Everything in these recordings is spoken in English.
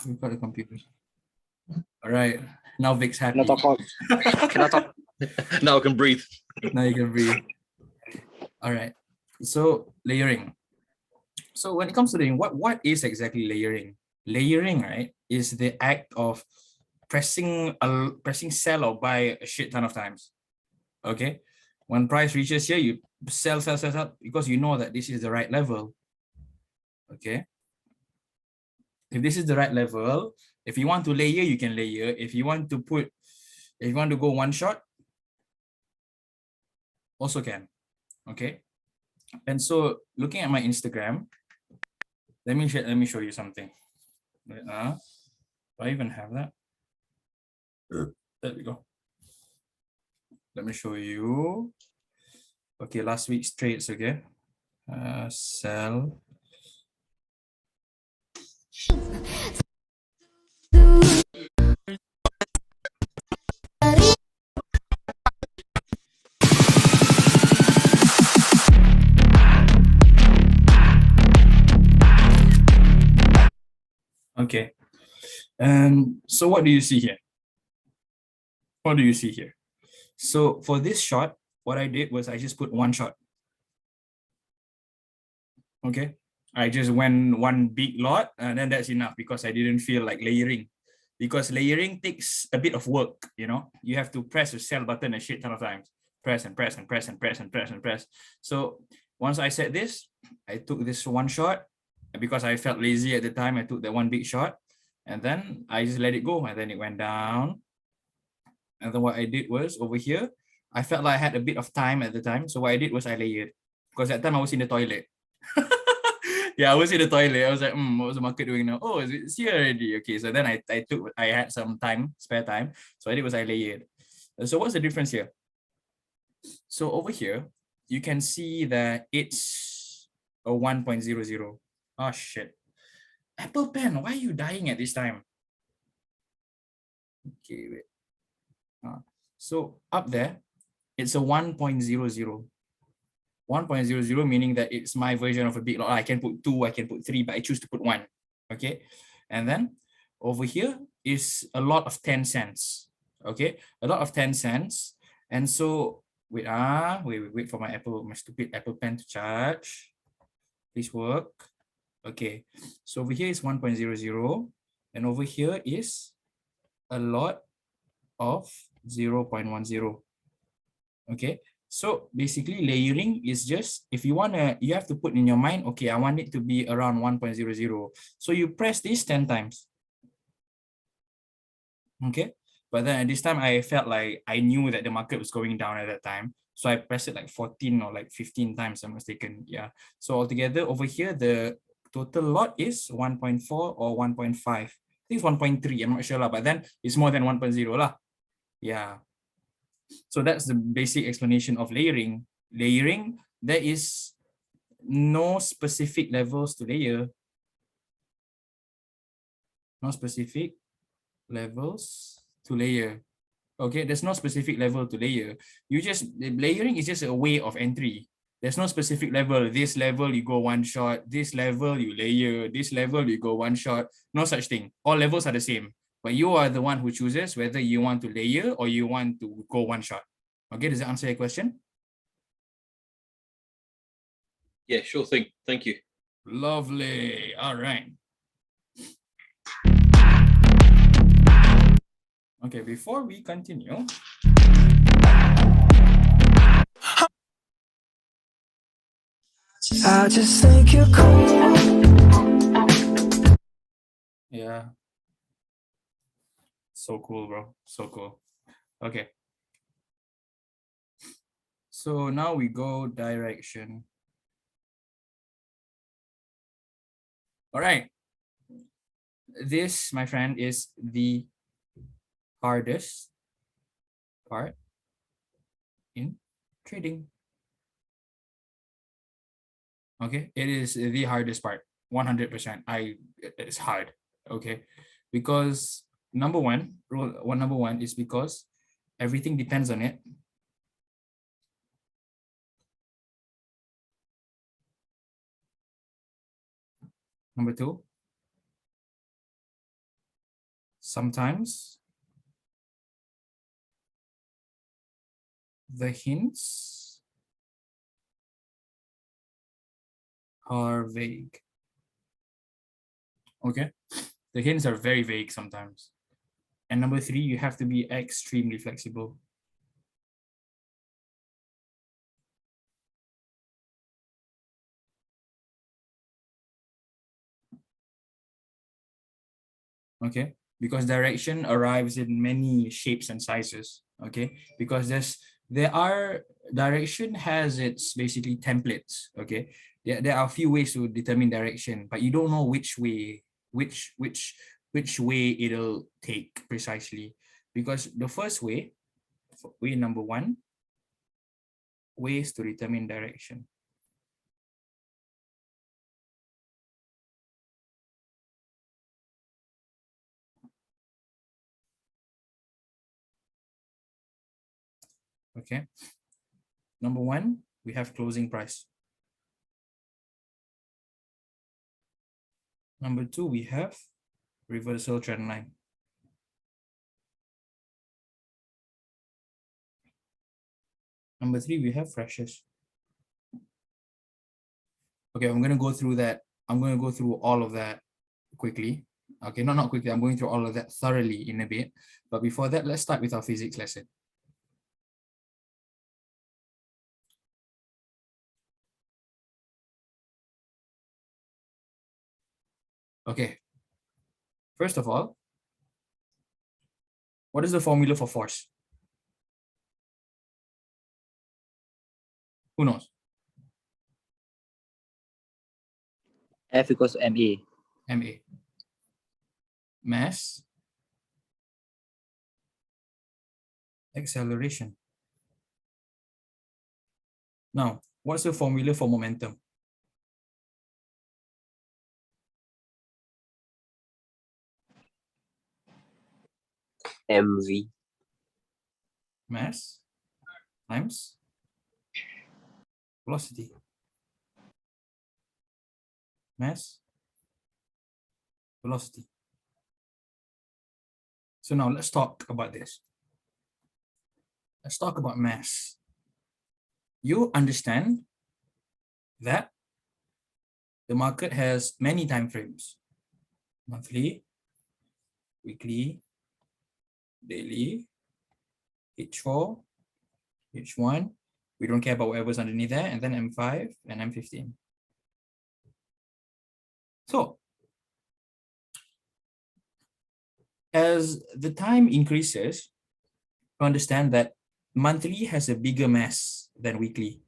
We've got the computer. All right. Now Vic's happy. Cannot talk. Cannot talk. Now I can breathe. Now you can breathe. All right. So layering. So when it comes to layering, what is exactly layering? Layering, right, is the act of pressing sell or buy a shit ton of times. Okay. When price reaches here, you sell because you know that this is the right level. Okay. If this is the right level, if you want to layer, you can layer. If you want to go one shot, also can. Okay. And so looking at my Instagram, let me show you something. Do I even have that? There we go. Let me show you. Okay, last week's trades again. Sell. Okay. And so what do you see here? What do you see here? So for this shot, what I did was I just put one shot. Okay. I just went one big lot and then that's enough because I didn't feel like layering. Because layering takes a bit of work, you know. You have to press the sell button a shit ton of times. Press and press and press and press and press and press. So once I set this, I took this one shot. Because I felt lazy at the time, I took that one big shot. And then I just let it go. And then it went down. And then what I did was over here, I felt like I had a bit of time at the time. So what I did was I layered. Because at that time I was in the toilet. Yeah, I was in the toilet. I was like, what was the market doing now? Oh, it's here already. Okay, so then I had some time, spare time. So I did was I layered. So what's the difference here? So over here, you can see that it's a 1.00. Oh shit. Apple Pen, why are you dying at this time? Okay, wait. So up there, it's a 1.00. 1.00 meaning that it's my version of a big lot. I can put 2, I can put 3, but I choose to put 1. Okay. And then over here is a lot of 10 cents. Okay. A lot of 10 cents. And so wait for my stupid Apple Pen to charge. Please work. Okay. So over here is 1.00. And over here is a lot of 0.10. Okay. So basically layering is just, if you you have to put in your mind, okay, I want it to be around 1.00. So you press this 10 times. Okay. But then at this time, I felt like I knew that the market was going down at that time. So I pressed it like 14 or like 15 times, I'm mistaken. Yeah. So altogether over here, the total lot is 1.4 or 1.5. I think it's 1.3, I'm not sure, but then it's more than 1.0 lah. Yeah. So that's the basic explanation of layering. Layering, there is no specific levels to layer. No specific levels to layer. Okay, there's no specific level to layer. Layering is just a way of entry. There's no specific level. This level you go one shot. This level you layer. This level you go one shot. No such thing. All levels are the same. But you are the one who chooses whether you want to layer or you want to go one shot. Okay, does that answer your question? Yeah, sure thing. Thank you. Lovely. All right. Okay, before we continue, I just think you're cool. yeah. So cool, bro. So cool. Okay. So now we go direction. All right. This, my friend, is the hardest part in trading. Okay, it is the hardest part. 100%. It's hard. Okay, because number one is because everything depends on it. Number two, sometimes the hints are vague. Okay, the hints are very vague sometimes. And number 3, you have to be extremely flexible. Okay, because direction arrives in many shapes and sizes. Okay, because direction has its basically templates. Okay, there are a few ways to determine direction, but you don't know which way it'll take precisely, because the first way number 1, ways to determine direction. Okay, number 1, we have closing price. Number 2, we have reversal trend line. Number 3, we have fractures. Okay, I'm going to go through that. I'm going to go through all of that quickly. Okay, not quickly. I'm going through all of that thoroughly in a bit. But before that, let's start with our physics lesson. Okay. First of all, what is the formula for force? Who knows? F equals MA. MA. Mass. Acceleration. Now, what's the formula for momentum? MV. Mass times velocity. Mass, velocity. So now let's talk about this. Let's talk about mass. You understand that the market has many time frames: monthly, weekly, daily, H4, H1. We don't care about whatever's underneath there, and then M5 and M15. So as the time increases, you understand that monthly has a bigger mass than weekly.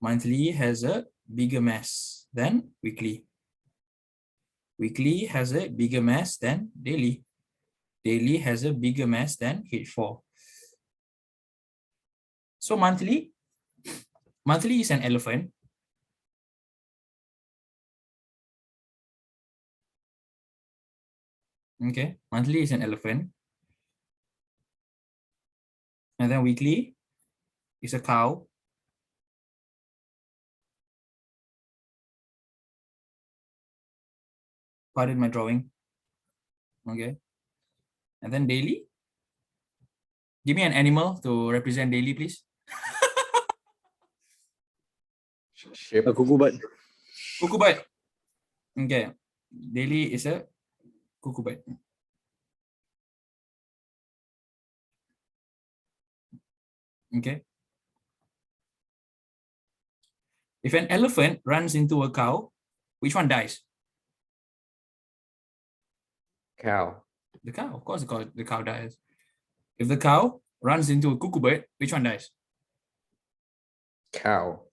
Monthly has a bigger mass than weekly. Weekly has a bigger mass than daily. Daily has a bigger mass than H4. So monthly is an elephant. Okay, monthly is an elephant. And then weekly is a cow. Pardon my drawing. Okay. And then daily. Give me an animal to represent daily, please. Ship. A cuckoo bird. Cuckoo bird. Okay. Daily is a cuckoo bird. Okay. If an elephant runs into a cow, which one dies? Cow. The cow. Of course, the cow dies. If the cow runs into a cuckoo bird, which one dies? Cow.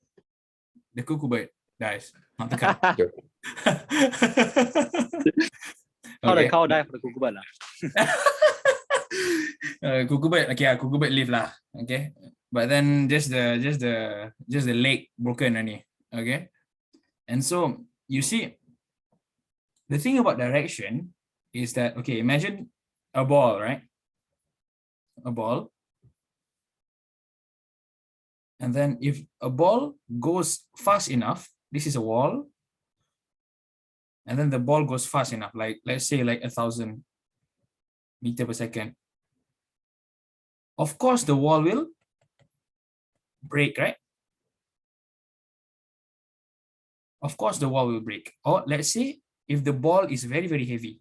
The cuckoo bird dies, not the cow. How the Okay. cow die for the cuckoo bird? Cuckoo bird, okay, cuckoo bird live lah. Okay, but then just the leg broken only. Okay, and so you see, the thing about direction is that, okay, imagine a ball, right? A ball. And then if a ball goes fast enough, this is a wall. And then the ball goes fast enough, like let's say like 1,000. meter per second. Of course, the wall will break, right? Of course, the wall will break. Or let's say if the ball is very, very heavy,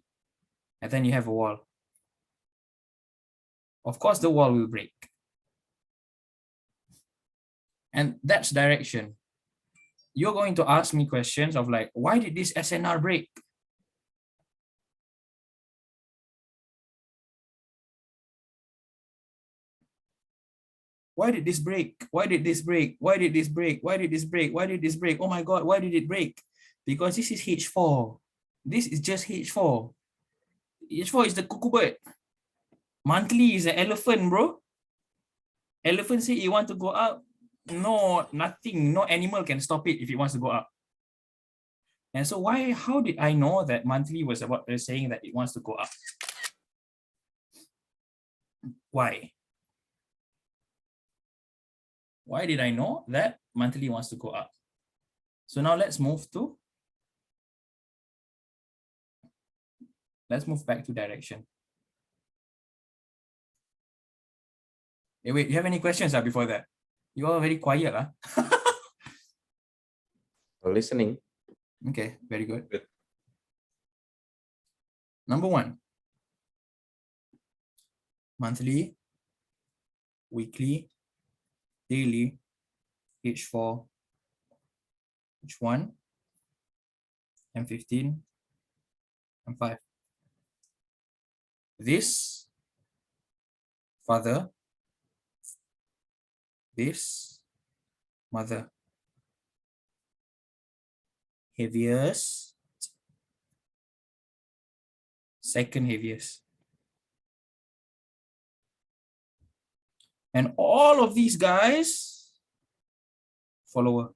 and then you have a wall. Of course, the wall will break. And that's direction. You're going to ask me questions of like, why did this SNR break? Why did this break? Why did this break? Why did this break? Why did this break? Why did this break? Oh my God, why did it break? Because this is H4. This is just H4. H4 is the cuckoo bird. Monthly is an elephant, bro. Elephant say you want to go up. No, nothing. No animal can stop it if it wants to go up. And so how did I know that monthly was about saying that it wants to go up? Why? Why did I know that monthly wants to go up? So now let's move back to direction. Hey, wait, you have any questions before that? You all very quiet. Listening. Okay, very good. Good. Number 1. Monthly, weekly, daily, H4, H1, M15, M5. This father, this mother. Heaviest, second heaviest. And all of these guys, follower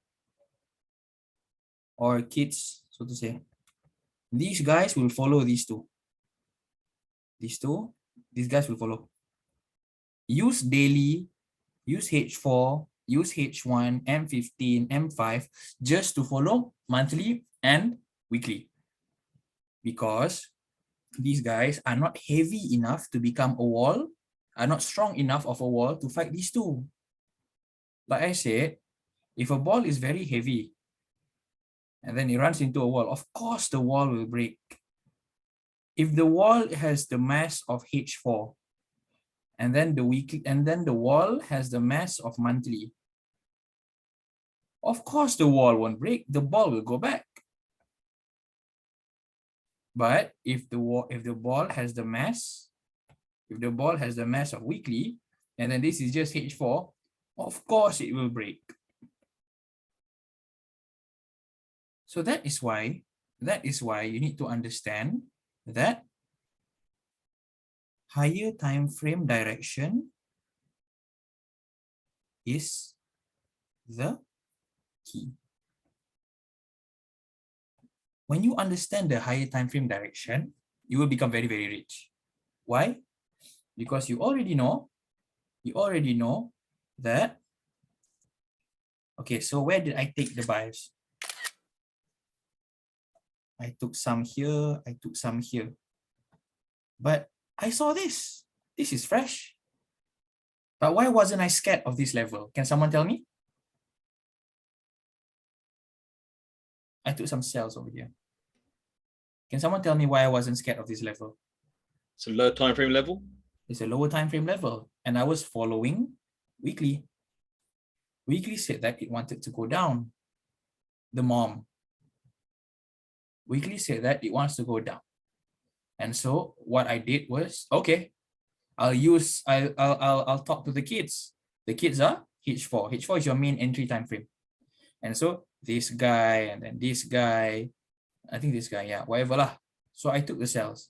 or kids, so to say. These guys will follow these two. These guys will follow. Use daily, use H4, use H1, M15, M5, just to follow monthly and weekly. Because these guys are not heavy enough to become a wall, are not strong enough of a wall to fight these two. Like I said, if a ball is very heavy and then it runs into a wall, of course the wall will break. If the wall has the mass of H4 and then the wall has the mass of monthly, of course the wall won't break, the ball will go back. But if the ball has the mass of weekly, and then this is just H4, of course it will break. So that is why you need to understand that higher time frame direction is the key. When you understand the higher time frame direction, you will become very, very rich. Why? Because you already know that, okay, so where did I take the bias? I took some here, I took some here. But I saw this. This is fresh. But why wasn't I scared of this level? Can someone tell me? I took some cells over here. Can someone tell me why I wasn't scared of this level? It's a low time frame level. It's a lower time frame level. And I was following weekly. Weekly said that it wanted to go down. The mom. Weekly said that it wants to go down. And so what I did was, okay, I'll talk to the kids. The kids are H4. H4 is your main entry time frame. And so this guy and then this guy, I think this guy, yeah, whatever lah. So I took the cells.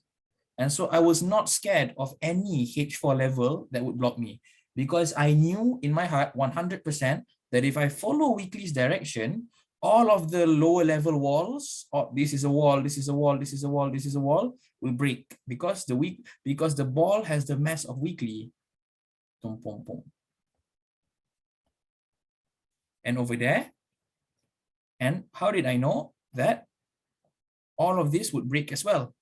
And so I was not scared of any H4 level that would block me, because I knew in my heart 100% that if I follow weekly's direction, all of the lower level walls, this is a wall, this is a wall, this is a wall, this is a wall, will break because the ball has the mass of weekly. And over there, and how did I know that all of this would break as well?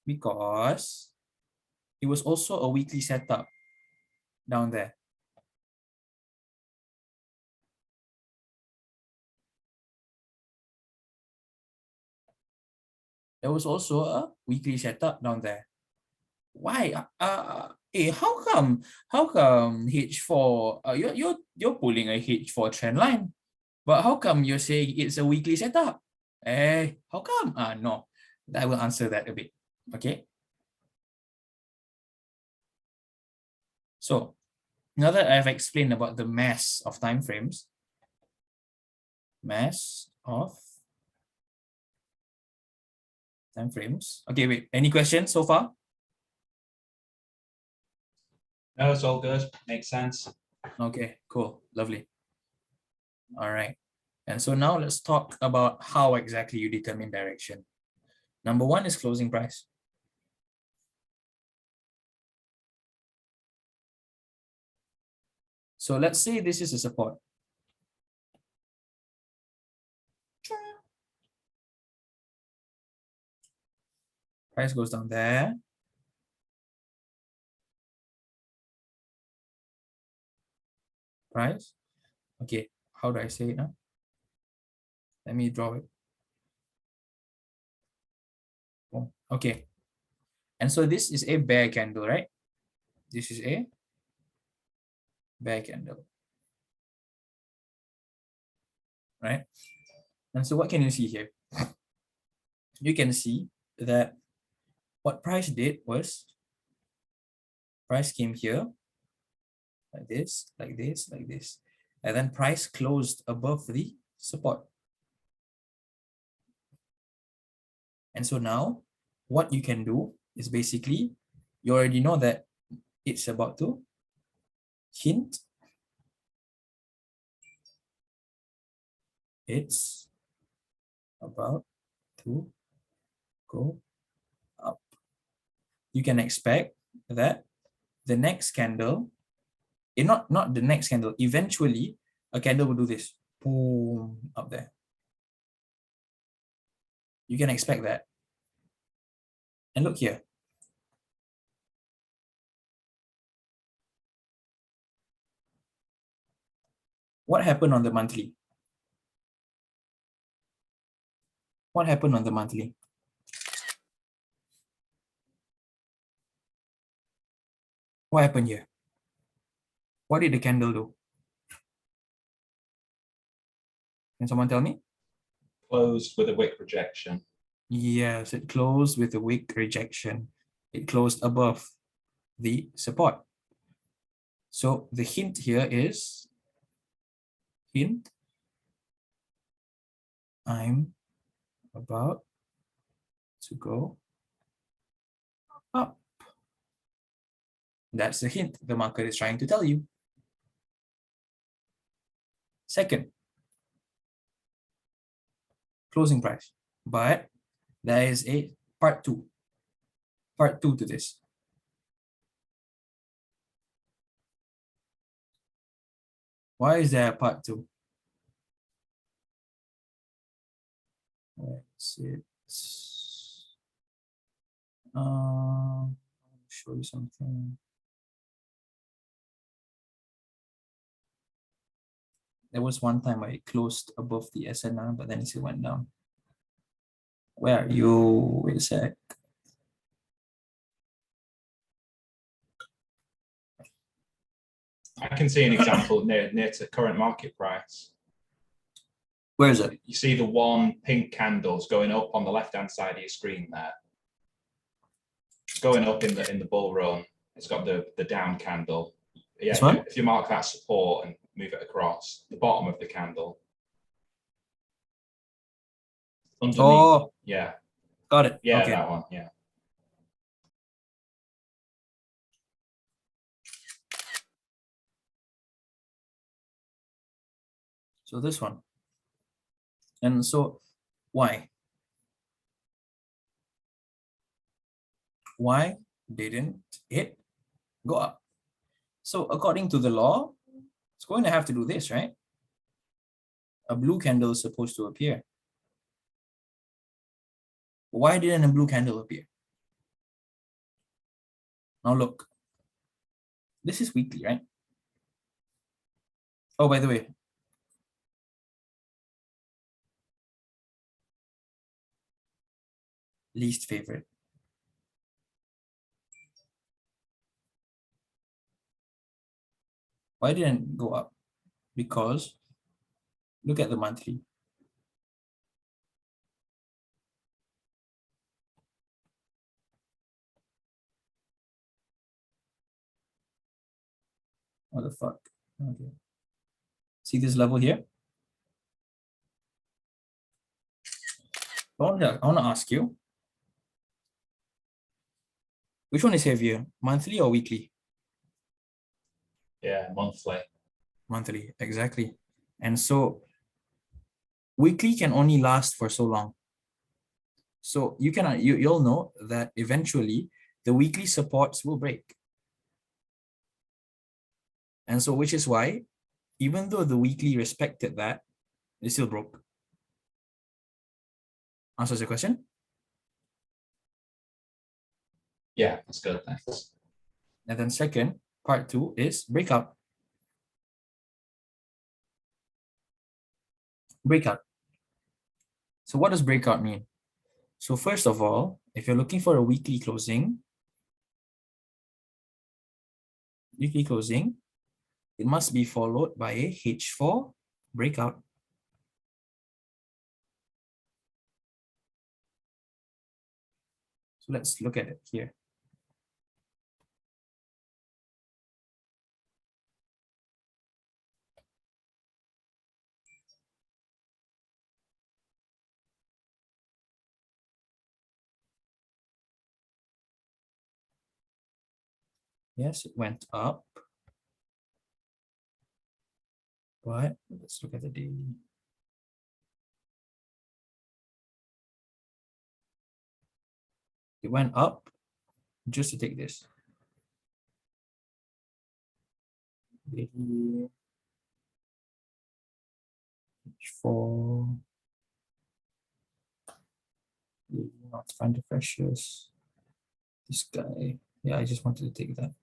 Because it was also a weekly setup down there. There was also a weekly setup down there. Why? How come H4? You're pulling a H4 trend line, but how come you're saying it's a weekly setup? How come? No, I will answer that a bit. Okay. So now that I've explained about the mass of time frames, Okay, wait. Any questions so far? No, it's all good. Makes sense. Okay, cool, lovely. All right. And so now let's talk about how exactly you determine direction. Number one is closing price. So let's say this is a support. Price goes down there. Price. Okay, how do I say it now? Let me draw it. Oh, okay. And so this is a bear candle, right? This is a bear candle. Right? And so what can you see here? You can see that what price did was price came here like this, like this, like this. And then price closed above the support. And so now what you can do is basically, you already know that it's about to hint. It's about to go up. You can expect that the next candle, not the next candle, eventually a candle will do this, boom, up there. You can expect that. And look here. What happened on the monthly? What happened on the monthly? What happened here? What did the candle do? Can someone tell me? Closed with a wick rejection. Yes, it closed with a wick rejection. It closed above the support. So the hint here is, hint, I'm about to go up. That's the hint the market is trying to tell you. Second, closing price. But there is a part two to this. Why is there a part two? Let's see. I'll show you something. There was one time where it closed above the SNR, but then it still went down. Where are you? Wait a sec. I can see an example near to current market price. Where is it? You see the one pink candles going up on the left-hand side of your screen there. Going up in the bull run. It's got the down candle. Yeah, This one? if you mark that support and move it across the bottom of the candle. Underneath. Oh, Yeah. got it. Yeah, Okay. that one. Yeah. So this one. And so why? Why didn't it go up? So according to the law, it's going to have to do this, right? A blue candle is supposed to appear. Why didn't a blue candle appear? Now look, this is weekly, right? Oh, by the way, least favorite. Why didn't it go up? Because look at the monthly. What the fuck? Okay. See this level here? I want to ask you, which one is heavier, monthly or weekly? Yeah, monthly. Monthly, exactly. And so weekly can only last for so long. So you'll know that eventually the weekly supports will break. And so which is why, even though the weekly respected that, it still broke. Answers your question? Yeah, that's good. Thanks. And then second, part two is breakout. Breakout. So what does breakout mean? So first of all, if you're looking for a weekly closing, it must be followed by a H4 breakout. So let's look at it here. Yes, it went up. But let's look at the daily. It went up just to take this. Daily H4. Not find the precious. This guy. Yeah, I just wanted to take that.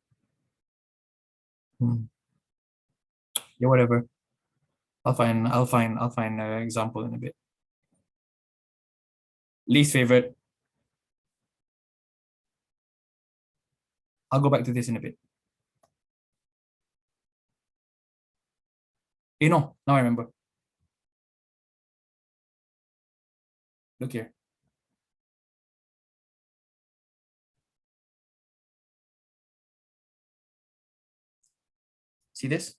Yeah, whatever. I'll find an example in a bit. Least favorite. I'll go back to this in a bit. You know, now I remember. Look here. See this?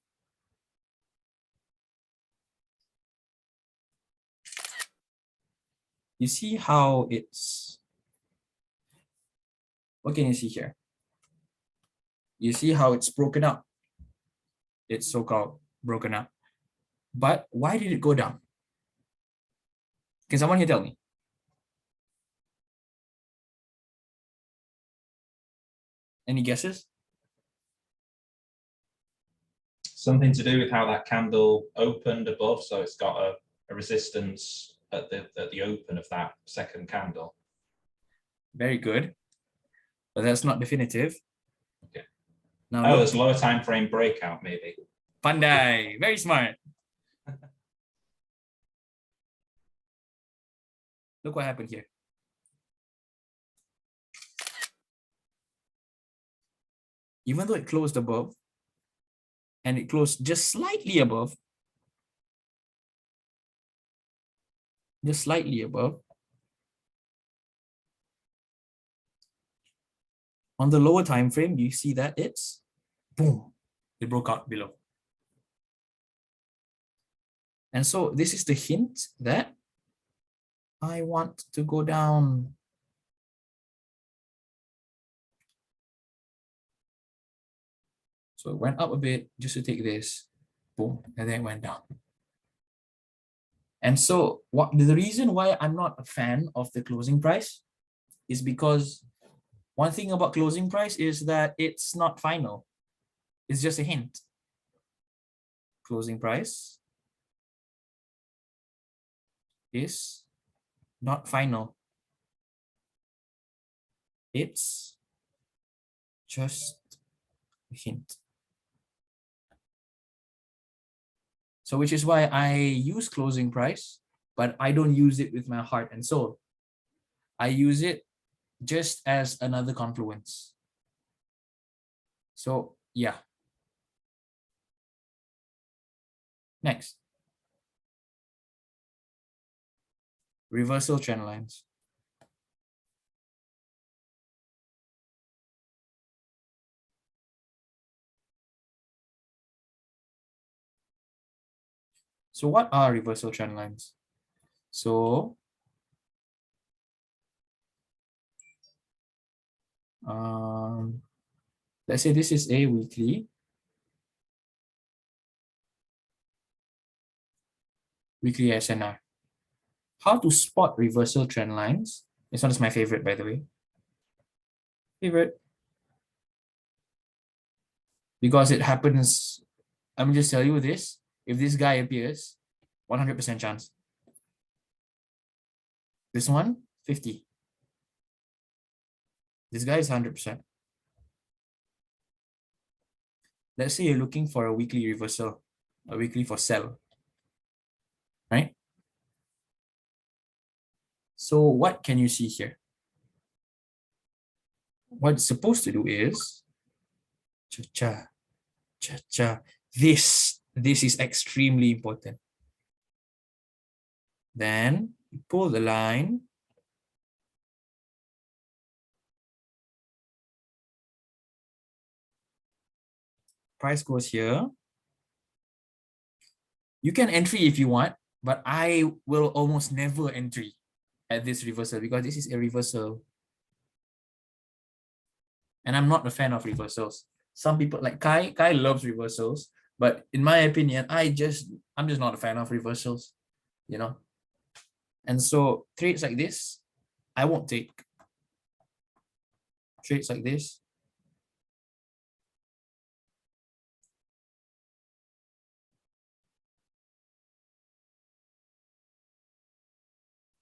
You see how it's, what can you see here? You see how it's broken up. It's so-called broken up. But why did it go down? Can someone here tell me? Any guesses? Something to do with how that candle opened above, so it's got a resistance at the open of that second candle. Very good. But that's not definitive. Okay. Now Oh, look, there's lower time frame breakout, maybe. Pandai, very smart. Look what happened here. Even though it closed above, and it closed just slightly above, on the lower time frame, you see that it's boom, it broke out below. And so this is the hint that I want to go down. So it went up a bit just to take this, boom, and then it went down. And so the reason why I'm not a fan of the closing price is because one thing about closing price is that it's not final. It's just a hint. Closing price is not final. It's Just a hint. So which is why I use closing price, but I don't use it with my heart and soul. I use it just as another confluence. So yeah. Next. Reversal trend lines. So what are reversal trend lines? So let's say this is a weekly SNR. How to spot reversal trend lines? This one is my favorite, by the way. Favorite. Because it happens, I'm just tell you this, if this guy appears, 100% chance. This one, 50. This guy is 100%. Let's say you're looking for a weekly reversal, a weekly for sell, right? So what can you see here? What it's supposed to do is, this is extremely important. Then you pull the line. Price goes here. You can entry if you want, but I will almost never entry at this reversal because this is a reversal. And I'm not a fan of reversals. Some people like Kai loves reversals, but in my opinion, I'm just not a fan of reversals, you know. And so trades like this, I won't take. Trades like this,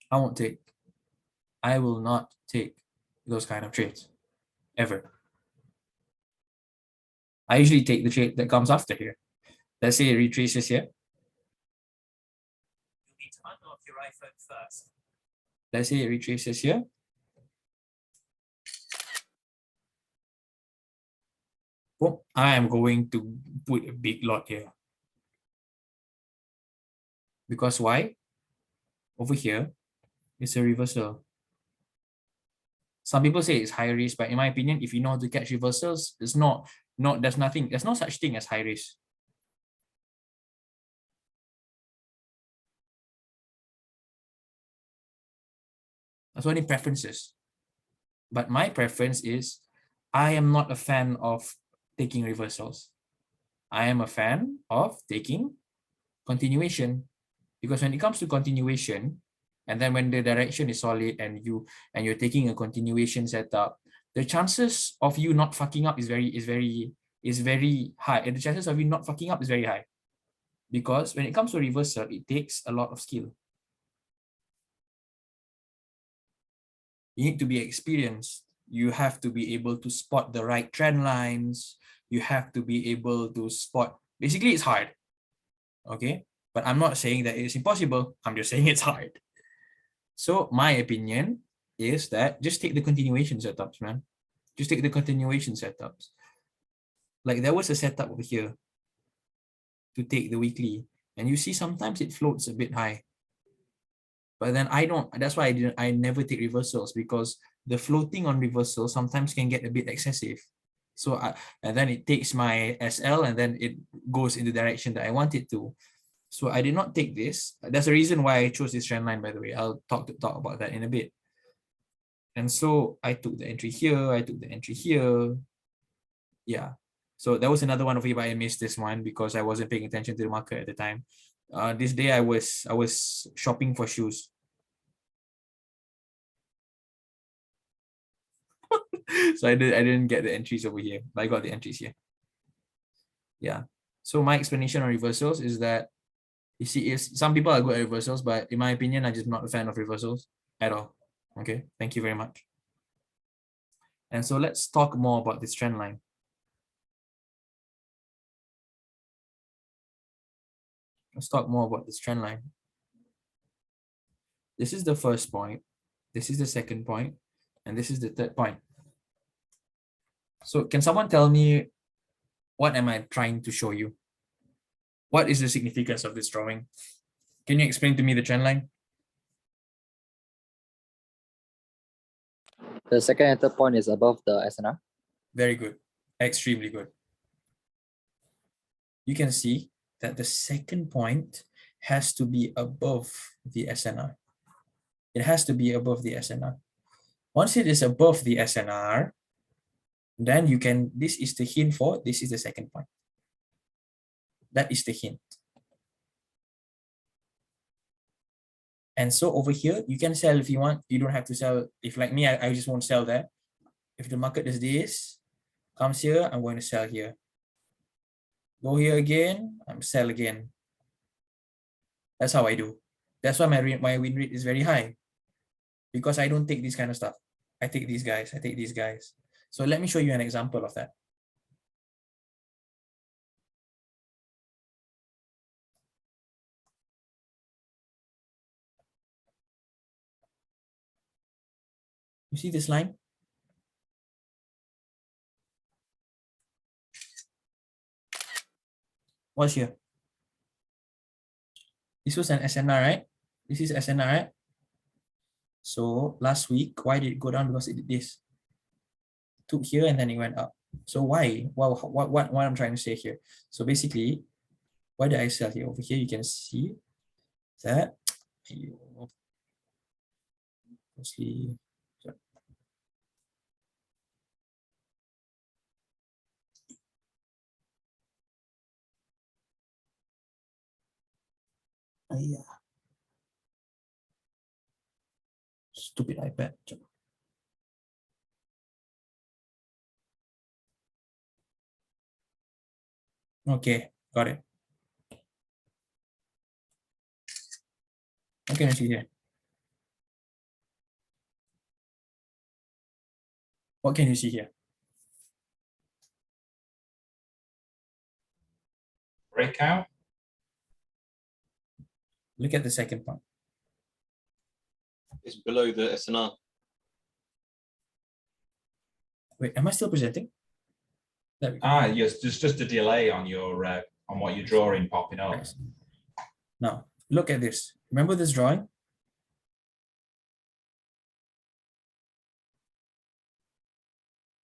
I won't take. I will not take those kind of trades ever. I usually take the trade that comes after here. Let's say it retraces here. You need to unlock your iPhone first. Let's say it retraces here. Boom. I am going to put a big lot here. Because why? Over here, it's a reversal. Some people say it's high risk, but in my opinion, if you know how to catch reversals, there's no such thing as high risk. That's only preferences. But my preference is, I am not a fan of taking reversals. I am a fan of taking continuation. Because when it comes to continuation, and then when the direction is solid and you're taking a continuation setup, the chances of you not fucking up is very high. And the chances of you not fucking up is very high. Because when it comes to reversal, it takes a lot of skill. You need to be experienced. You have to be able to spot the right trend lines. You have to be able to spot, basically it's hard. Okay, but I'm not saying that it's impossible. I'm just saying it's hard. So my opinion is that just take the continuation setups, man. Just take the continuation setups. Like there was a setup over here to take the weekly, and you see sometimes it floats a bit high. But then I don't, that's why I never take reversals, because the floating on reversal sometimes can get a bit excessive. So and then it takes my SL and then it goes in the direction that I want it to. So I did not take this. That's the reason why I chose this trend line, by the way. I'll talk about that in a bit. And so I took the entry here, I took the entry here. Yeah. So that was another one of you, but I missed this one because I wasn't paying attention to the market at the time. This day I was shopping for shoes. So I didn't get the entries over here, but I got the entries here. Yeah. So my explanation on reversals is that, you see, some people are good at reversals, but in my opinion, I'm just not a fan of reversals at all. Okay, thank you very much. And so let's talk more about this trend line. Let's talk more about this trend line. This is the first point. This is the second point. And this is the third point. So can someone tell me, what am I trying to show you? What is the significance of this drawing? Can you explain to me the trend line? The second and third point is above the SNR. Very good. Extremely good. You can see that the second point has to be above the SNR. It has to be above the SNR. Once it is above the SNR, then you can, this is the hint for, this is the second point. That is the hint. And so over here, you can sell if you want. You don't have to sell. If like me, I just won't sell there. If the market does this, comes here, I'm going to sell here. Go here again, I'm sell again. That's how I do. That's why my win rate is very high. Because I don't take this kind of stuff. I take these guys, I take these guys. So let me show you an example of that. You see this line? What's here? This was an SNR, right? This is SNR, right? So last week, why did it go down? Because it did this. Took here and then it went up. So why? Well, what I'm trying to say here. So basically, why did I sell here? Over here, you can see that. Mostly. Yeah. Stupid iPad. Okay, got it. What can you see here? What can you see here? Breakout. Look at the second point. It's below the SNR. Wait, am I still presenting? There we go. Ah, yes, there's just a delay on your on what you're drawing popping up. Nice. Now, look at this. Remember this drawing?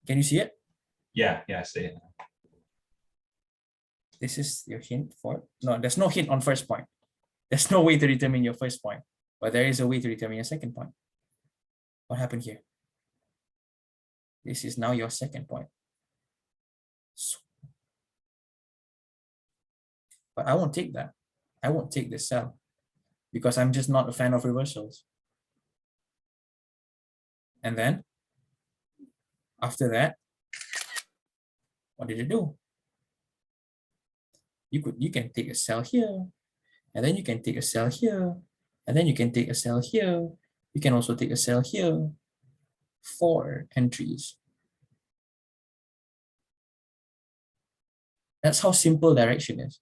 Can you see it? Yeah, I see it. This is your hint for, no, there's no hint on first point. There's no way to determine your first point, but there is a way to determine your second point. What happened here? This is now your second point. But I won't take that. I won't take this sell because I'm just not a fan of reversals. And then after that, what did it do? You can take a sell here, and then you can take a sell here, and then you can take a sell here. You can also take a sell here. 4 entries. That's how simple direction is.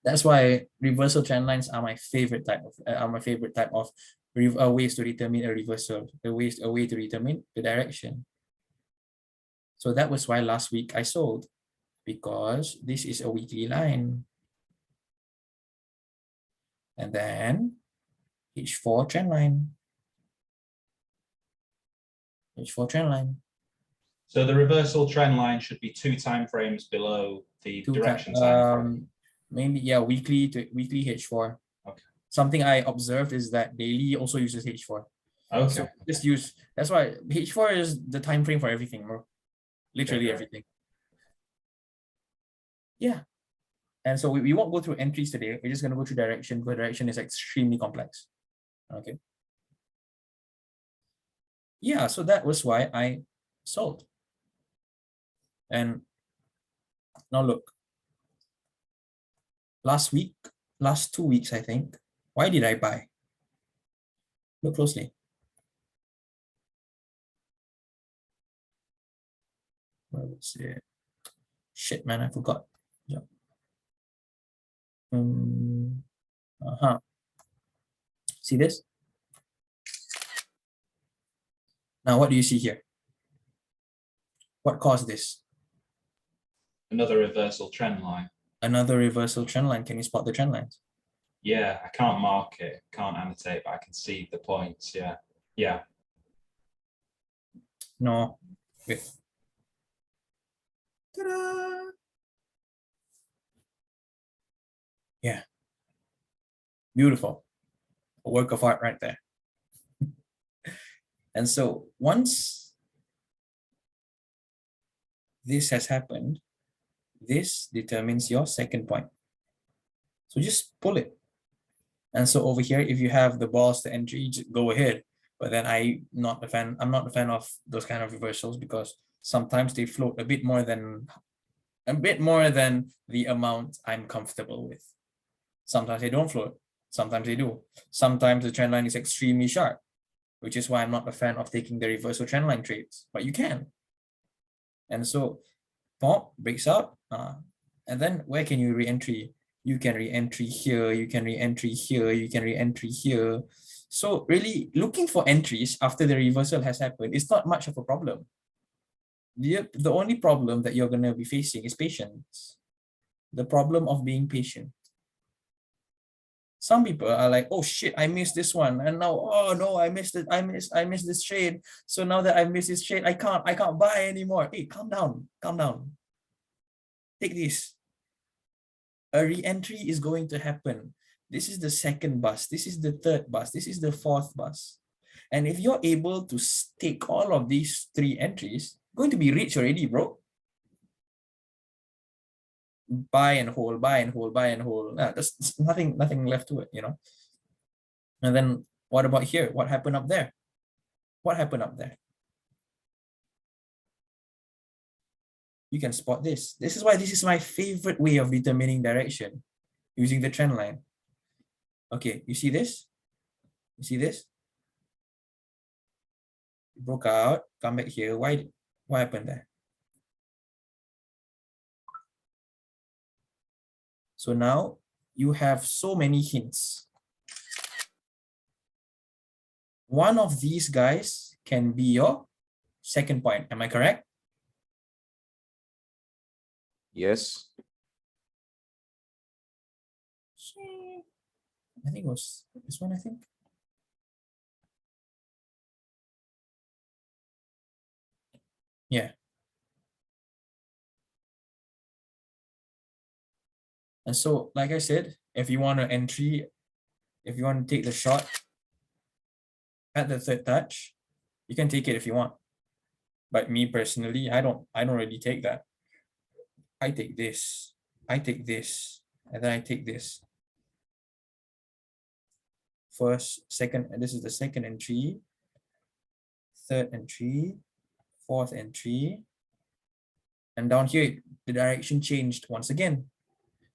That's why reversal trend lines are my favorite type of ways to determine a reversal. A way to determine the direction. So that was why last week I sold, because this is a weekly line. And then H4 trend line. H4 trend line. So the reversal trend line should be 2 time frames below the direction time frame. Maybe, yeah, weekly H4. Okay. Something I observed is that daily also uses H4. Okay. So just use, that's why H4 is the time frame for everything, bro. Literally Okay. everything. Yeah. And so we won't go through entries today. We're just going to go through direction, because direction is extremely complex. Okay. Yeah, so that was why I sold. And now look. Last 2 weeks, I think. Why did I buy? Look closely. Where was it? Shit, man, I forgot. Yeah. See this? Now, what do you see here? What caused this? Another reversal trend line. Another reversal trend line. Can you spot the trend lines? Yeah, I can't mark it, can't annotate, but I can see the points. Yeah, yeah. No. Wait. Ta-da! Yeah. Beautiful. A work of art right there. And so once this has happened, this determines your second point. So just pull it. And so over here, if you have the balls to entry, just go ahead. But then I'm not a fan of those kind of reversals because sometimes they float a bit more than the amount I'm comfortable with. Sometimes they don't float, sometimes they do. Sometimes the trend line is extremely sharp, which is why I'm not a fan of taking the reversal trend line trades, but you can. And so pop breaks up, and then where can you re-entry? You can re-entry here, you can re-entry here, you can re-entry here. So really looking for entries after the reversal has happened is not much of a problem. The only problem that you're going to be facing is patience. The problem of being patient. Some people are like, oh shit, I missed this one. And now, oh no, I missed it. I missed this trade. So now that I missed this trade, I can't buy anymore. Hey, calm down. Take this. A re-entry is going to happen. This is the second bus. This is the third bus. This is the fourth bus. And if you're able to take all of these 3 entries, going to be rich already, bro. Buy and hold, buy and hold, buy and hold. There's nothing left to it, you know. And then what about here? What happened up there? What happened up there? You can spot this. This is why this is my favorite way of determining direction, using the trend line. Okay, you see this? You see this? Broke out, come back here. Why? What happened there? So now you have so many hints. One of these guys can be your second point. Am I correct? Yes. I think it was this one, I think. Yeah. And so, like I said, if you want to entry, if you want to take the shot at the third touch, you can take it if you want. But me personally, I don't really take that. I take this, and then I take this. First, second, and this is the second entry, third entry, fourth entry. And down here, the direction changed once again.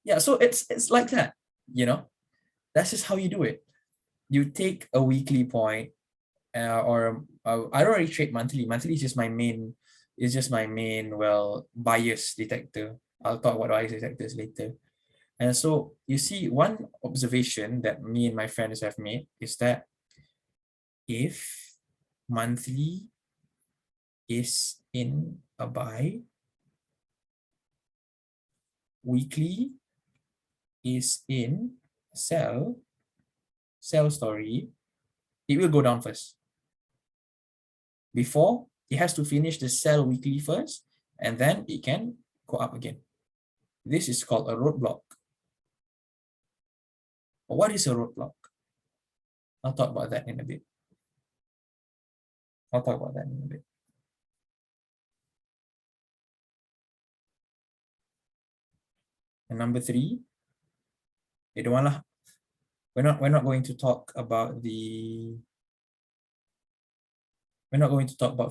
Yeah, so it's like that, you know. That's just how you do it. You take a weekly point, I don't really trade monthly. Monthly is just my main, well, bias detector. I'll talk about bias detectors later. And so you see, one observation that me and my friends have made is that if monthly is in a buy, weekly is in sell story, it will go down first. Before, it has to finish the sell weekly first, and then it can go up again. This is called a roadblock. What is a roadblock? I'll talk about that in a bit. And number 3, we're not going to talk about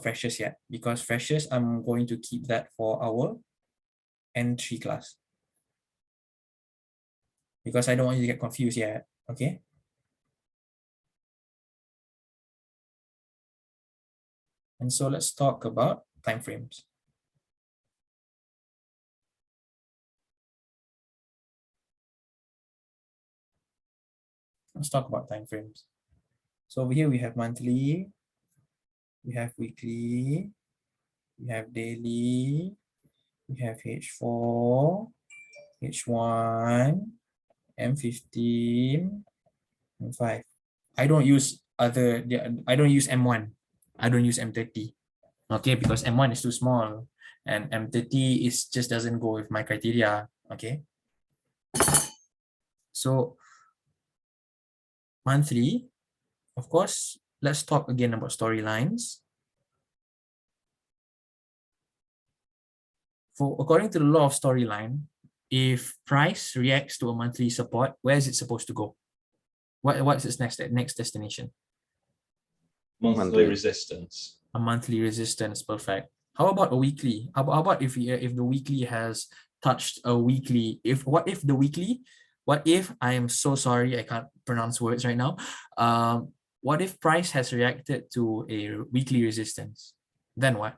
freshers yet, because freshers, I'm going to keep that for our entry class, because I don't want you to get confused yet. Okay. And so let's talk about timeframes. Let's talk about time frames. So over here we have monthly, we have weekly, we have daily, we have H4, H1, M15, M5. I don't use M1. I don't use M30. Okay, because M1 is too small and M30 is just doesn't go with my criteria. Okay. So monthly, of course, let's talk again about storylines. According to the law of storyline, if price reacts to a monthly support, where is it supposed to go? What's its next destination? Monthly resistance. A monthly resistance, perfect. How about a weekly? How about if the weekly has touched a weekly? What if I am so sorry, I can't pronounce words right now. What if price has reacted to a weekly resistance? Then what?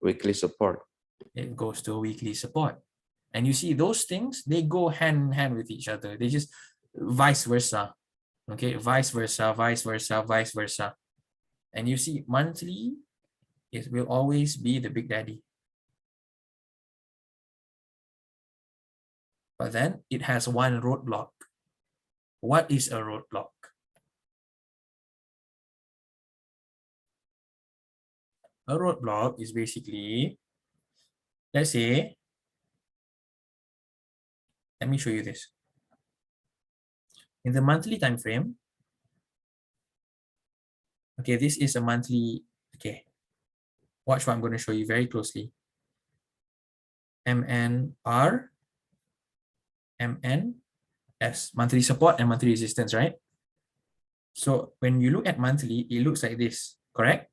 Weekly support. It goes to a weekly support. And you see those things, they go hand in hand with each other. They just vice versa. Okay, vice versa, vice versa, vice versa. And you see monthly, it will always be the big daddy. But then it has one roadblock. What is a roadblock? A roadblock is basically, let's say, let me show you this. In the monthly time frame, okay, this is a monthly, okay. Watch what I'm going to show you very closely. MNR, MNS, monthly support and monthly resistance, right? So when you look at monthly, it looks like this, correct?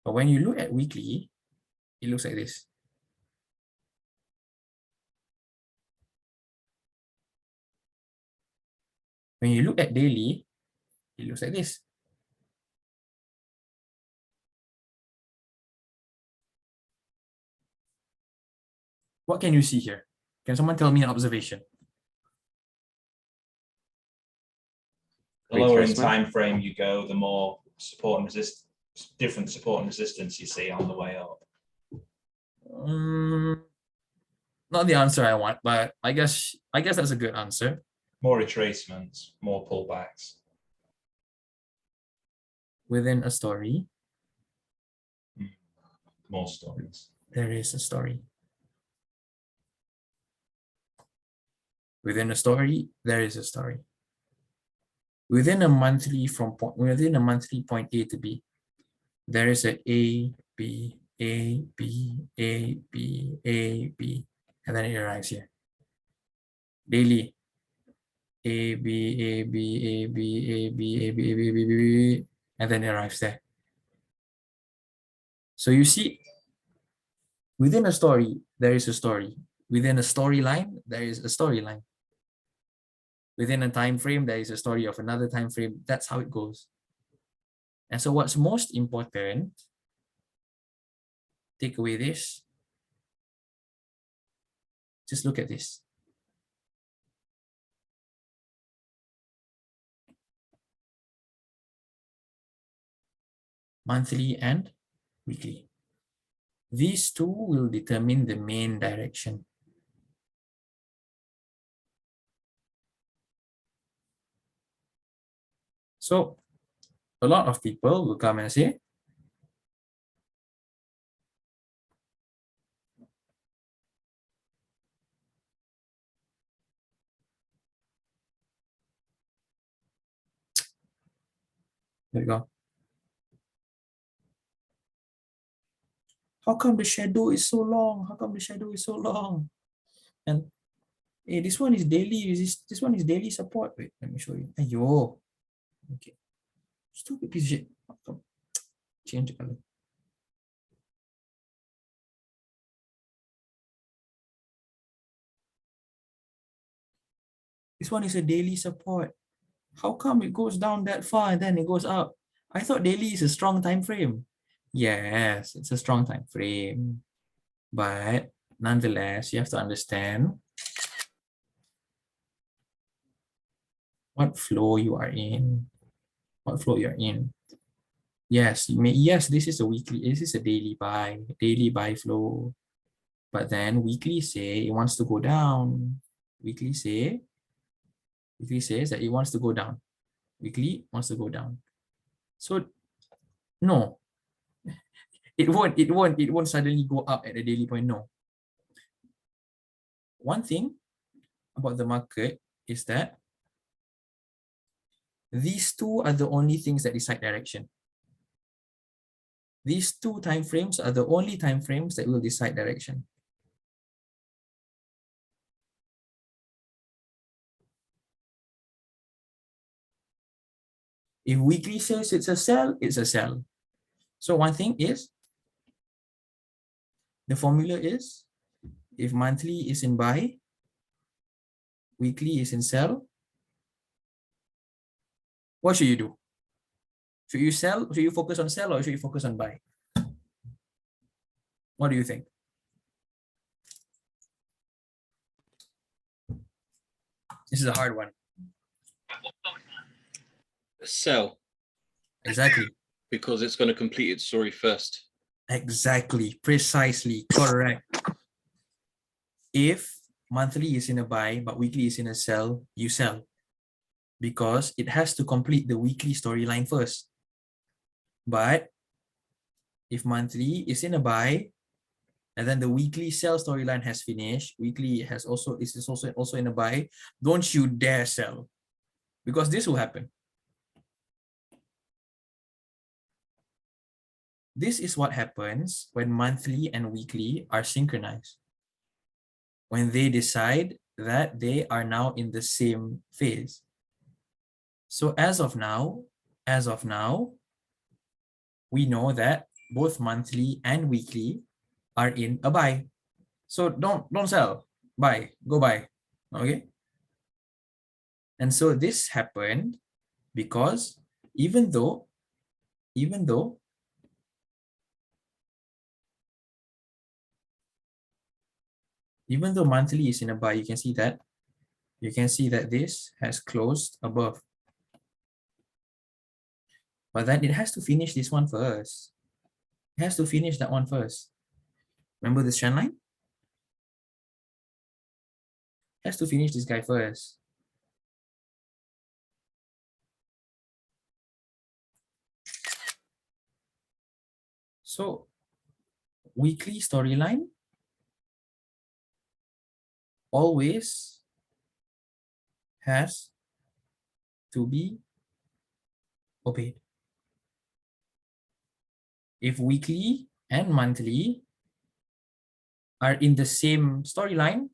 But when you look at weekly, it looks like this. When you look at daily, it looks like this. What can you see here? Can someone tell me an observation? The lower in Retracement. time frame you go, the more support and different support and resistance you see on the way up. Not the answer I want, but I guess that's a good answer. More retracements, more pullbacks. Within a story, More stories. there is a story. Within a story, there is a story. Within a monthly point A to B, there is a B, A, B, A, B, A, B, and then it arrives here. Daily, A, B, A, B, A, B, A, B, A, B, A, B, A, B, B, and then it arrives there. So you see, within a story, there is a story. Within a storyline, there is a storyline. Within a time frame, there is a story of another time frame. That's how it goes. And so what's most important, take away this, just look at this. Monthly and weekly. These two will determine the main direction. So a lot of people will come and say, there we go. How come the shadow is so long? How come the shadow is so long? And hey, this one is daily. This one is daily support. Wait, let me show you. Ayo. Okay. Stupid piece of shit. Come. Change the color. This one is a daily support. How come it goes down that far and then it goes up? I thought daily is a strong time frame. Yes, it's a strong time frame. But Nonetheless, you have to understand what flow you are in. What flow you're in. Yes, you may, yes, this is a weekly, this is a daily buy flow. But then weekly say it wants to go down. Weekly says that it wants to go down. Weekly wants to go down. So no, it won't suddenly go up at the daily point. No. One thing about the market is that these two are the only things that decide direction. These two time frames are the only time frames that will decide direction. If weekly says it's a sell, it's a sell. So one thing is, the formula is, if monthly is in buy, weekly is in sell, what should you do? Should you sell? Should you focus on sell or should you focus on buy? What do you think? This is a hard one. Sell, Exactly. because it's going to complete its story first. Exactly. Precisely. Correct. If monthly is in a buy, but weekly is in a sell, you sell. Because it has to complete the weekly storyline first. But if monthly is in a buy, and then the weekly sell storyline has finished, weekly is also in a buy, don't you dare sell. Because this will happen. This is what happens when monthly and weekly are synchronized. When they decide that they are now in the same phase. So as of now, we know that both monthly and weekly are in a buy. So don't sell, buy, go buy, okay? And so this happened because even though monthly is in a buy, you can see that this has closed above. But then it has to finish this one first. It has to finish that one first. Remember this trend line? It has to finish this guy first. So weekly storyline always has to be obeyed. If weekly and monthly are in the same storyline,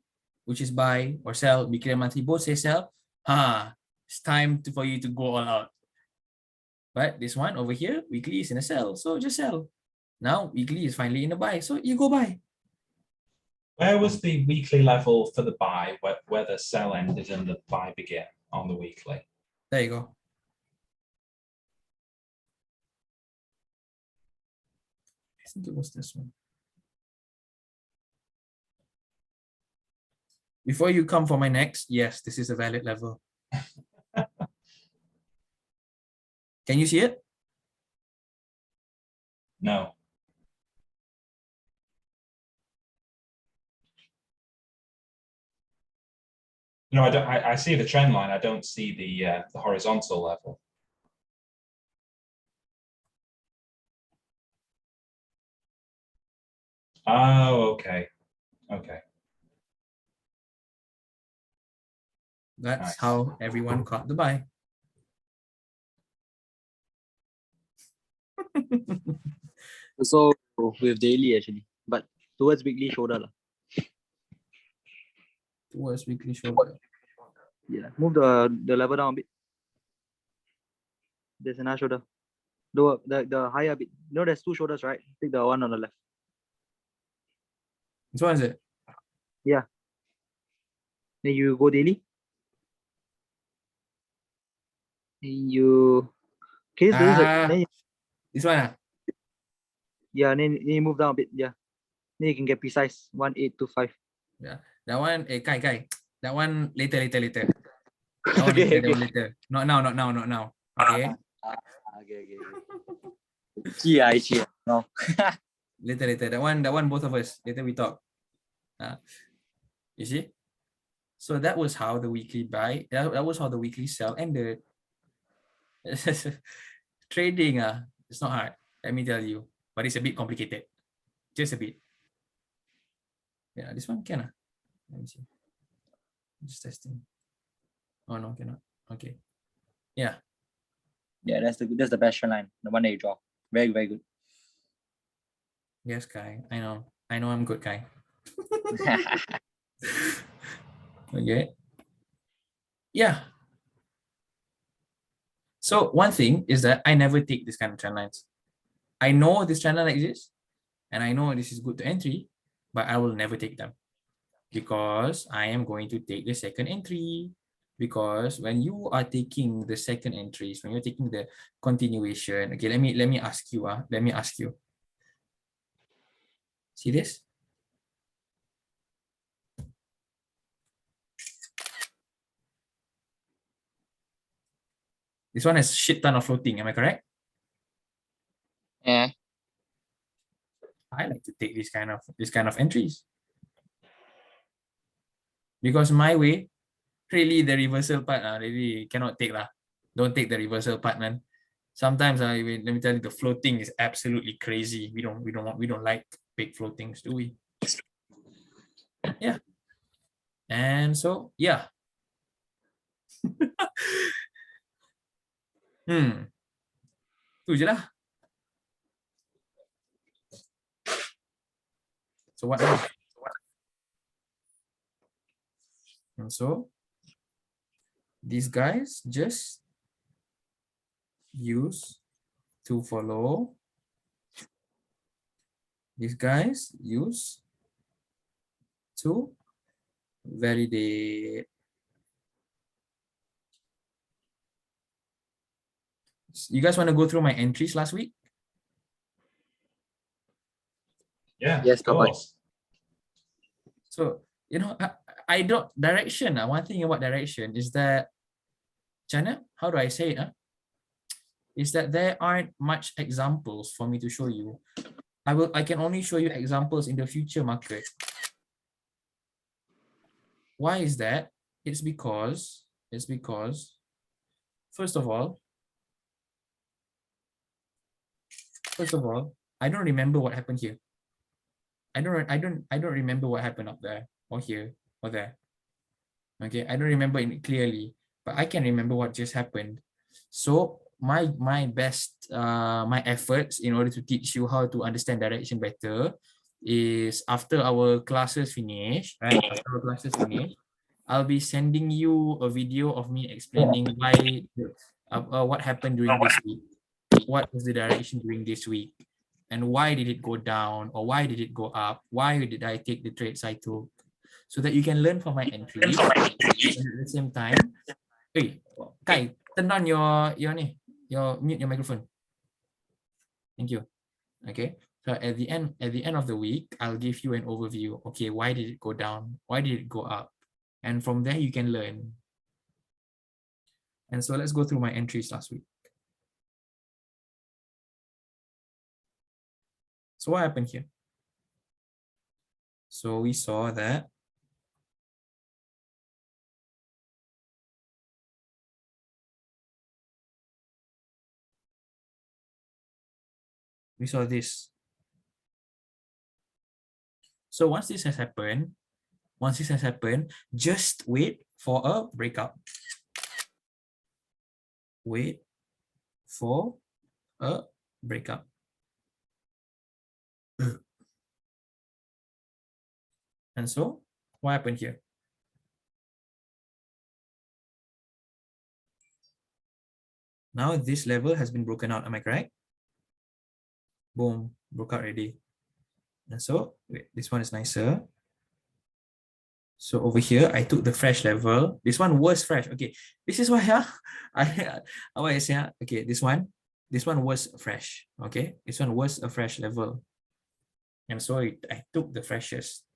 which is buy or sell, weekly and monthly both say sell, it's time for you to go all out. But this one over here, weekly is in a sell, so just sell. Now weekly is finally in a buy, so you go buy. Where was the weekly level for the buy, where the sell ended and the buy began on the weekly? There you go. I think it was this one. Before you come for my next, yes, this is a valid level. Can you see it? No. No, I don't. I see the trend line. I don't see the horizontal level. Oh, okay. Okay. That's Nice. how everyone caught the buy. So with daily actually, but towards weekly shoulder lah. Towards weekly shoulder. Yeah, move the level down a bit. There's another shoulder. The higher bit. You know, there's two shoulders, right? Take the one on the left. Which one is it? Then you go daily. You okay? So Ah. then This one. yeah, then you move down a bit. Yeah, Then you can get precise 1825. That one, Kai. That one later. That one Okay, later, that okay. one later. Not now. Okay. Okay. Itchy. No. Later. That one, both of us. Later we talk. You see? So that was how the weekly buy, that was how the weekly sell ended. Trading, it's not hard, let me tell you, but it's a bit complicated. Just a bit. Yeah, this one can. Let me see. Just testing. Oh no, cannot. Okay. Yeah. Yeah, that's the best trend line. The one that you draw. Very, very good. Yes, Kai. I know I'm good, Kai. Okay. Yeah. So one thing is that I never take this kind of trend lines. I know this trend line exists, and I know this is good to entry, but I will never take them because I am going to take the second entry. Because when you are taking the second entries, when you're taking the continuation, okay, let me ask you. Let me ask you. See this? This one has shit ton of floating. Am I correct? Yeah. I like to take this kind of entries because my way, really the reversal part, really cannot take lah. Don't take the reversal part, man. Sometimes let me tell you, the floating is absolutely crazy. We don't like big floatings, do we? Yeah. And so yeah. Tu je lah. So what now? And so these guys just use to follow. These guys use to validate. You guys want to go through my entries last week? Yeah, Yes, of course. So, I don't direction. One thing about direction is that, Chana, how do I say it? Is that there aren't much examples for me to show you. I can only show you examples in the future market. Why is that? It's because first of all, I don't remember what happened here. I don't remember what happened up there or here or there. Okay, I don't remember it clearly, but I can remember what just happened. So my best my efforts in order to teach you how to understand direction better is after our classes finish, right? After our classes finish, I'll be sending you a video of me explaining why what happened during this week. What was the direction during this week? And why did it go down or why did it go up? Why did I take the trades I took? So that you can learn from my entries. And at the same time, hey, Kai, turn on your mute your microphone. Thank you. Okay. So at the end of the week, I'll give you an overview. Okay, why did it go down? Why did it go up? And from there you can learn. And so let's go through my entries last week. So what happened here? So we saw that we saw this. So once this has happened, just wait for a breakout. Wait for a breakout. And so what happened here? Now this level has been broken out, am I correct? Boom, broke out already. And so wait, this one is nicer. So over here, I took the fresh level. This one was fresh. Okay, this is why I say, okay, this one was fresh. Okay, this one was a fresh level. And so I took the freshest.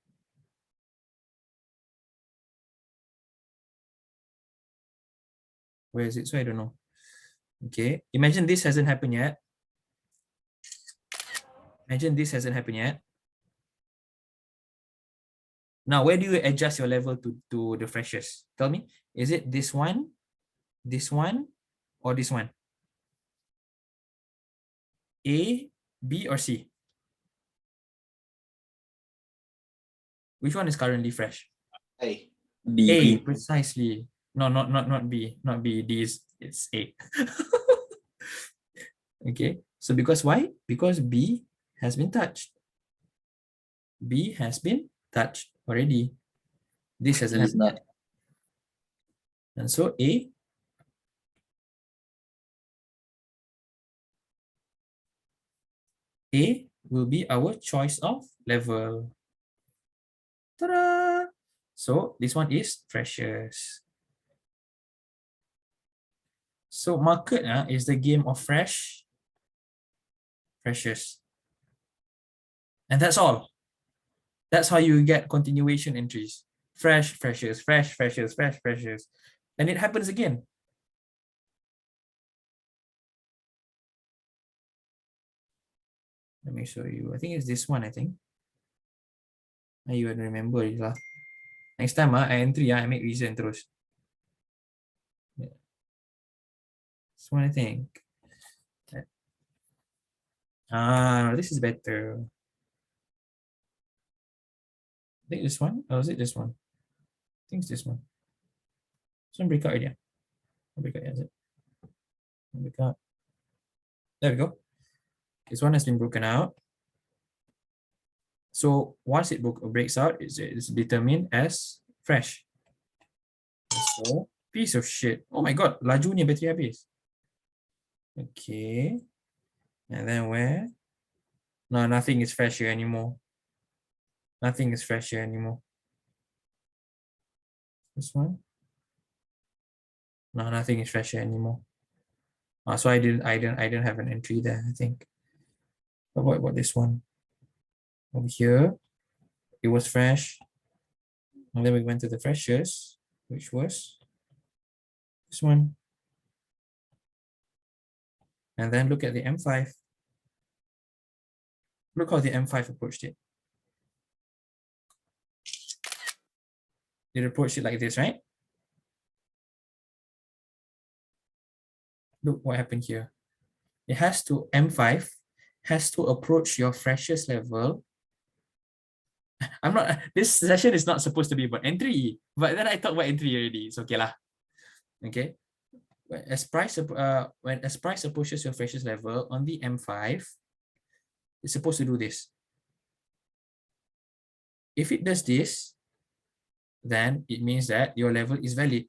Where is it? So I don't know. Okay, imagine this hasn't happened yet. Imagine this hasn't happened yet. Now, where do you adjust your level to the freshest? Tell me, is it this one, or this one? A, B, or C? Which one is currently fresh? A. B. A, B. precisely. No, not B. Not B. D is it's A. Okay. So because why? Because B has been touched. B has been touched already. This hasn't He's happened not. yet. And so A will be our choice of level. Ta-da! So this one is freshest. So market is the game of freshest. And that's all. That's how you get continuation entries. Freshest. And it happens again. Let me show you. I think it's this one, I think. You don't remember it lah. Next time I entry, I make reason terus. Yeah. This one, I think. This is better. I think this one, or is it this one? I think it's this one. This one breakout idea. Breakout, is it? Breakout. There we go. This one has been broken out. So once it breaks out, it's determined as fresh. So piece of shit. Oh my god, laju ni battery habis. Okay. And then where? No, nothing is fresh here anymore. Nothing is fresh here anymore. This one? No, nothing is fresh here anymore. So I didn't have an entry there, I think. But what about this one? Over here, it was fresh. And then we went to the freshest, which was this one. And then look at the M5. Look how the M5 approached it. It approached it like this, right? Look what happened here. It has to, M5 has to approach your freshest level. This session is not supposed to be about entry, but then I talked about entry already. It's okay lah. Okay. When as price approaches your freshest level on the M5, it's supposed to do this. If it does this, then it means that your level is valid.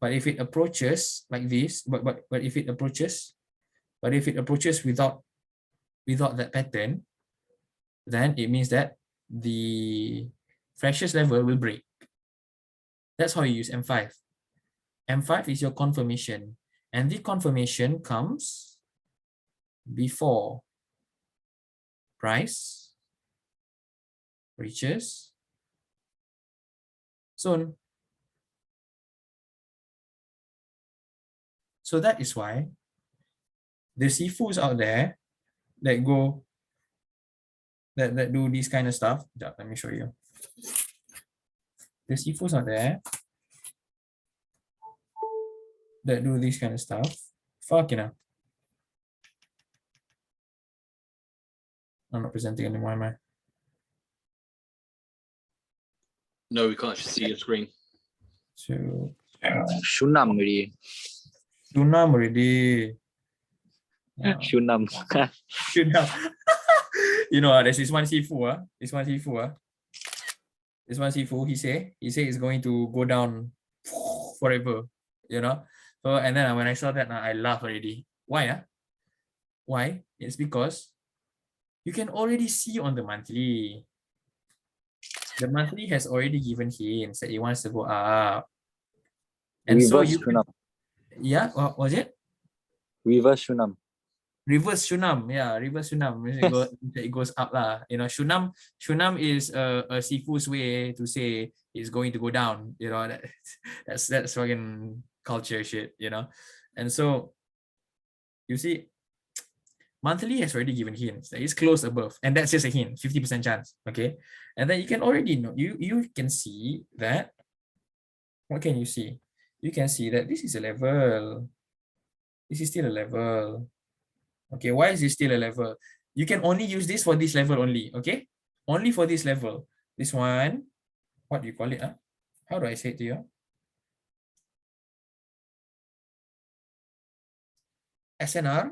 But if it approaches like this, but if it approaches without that pattern, then it means that the freshest level will break. That's how you use M5. M5 is your confirmation, and the confirmation comes before price reaches zone. So that is why the Sifus out there that do this kind of stuff. Let me show you. The Sifus out there that do this kind of stuff. Fuck, you know. I'm not presenting anymore, am I? No, we can't actually see your screen. So Shunam already. Shunam already. Shunam. Shunam. You know, there's this one Sifu. This one Sifu. He say it's going to go down forever. You know. So and then when I saw that, I laugh already. Why? Why? It's because you can already see on the monthly. The monthly has already given hints that it wants to go up. And Reverse so you Shunam. yeah, what was it? Reverse Shunam. Reverse Shunam, yeah, reverse Shunam. It goes up lah. You know, Shunam is a Sifu's way to say it's going to go down. You know, that's fucking culture shit. You know, and so you see, monthly has already given hints that it's close above, and that's just a hint, 50% chance. Okay, and then you can already know you can see that. What can you see? You can see that this is a level. This is still a level. Okay, why is this still a level? You can only use this for this level only, okay? Only for this level. This one, what do you call it? Huh? How do I say it to you? SNR.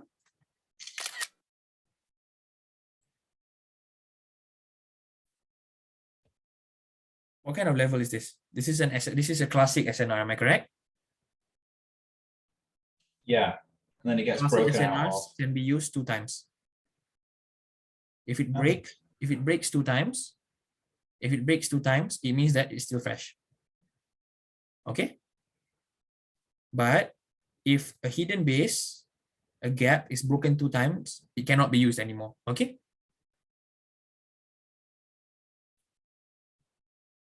What kind of level is this? This is a classic SNR, am I correct? Yeah. And then it gets Classic broken out SNRs of. can be used 2 times. If it Oh. breaks 2 times, it means that it's still fresh. Okay. But if a hidden base, a gap is broken 2 times, it cannot be used anymore. Okay.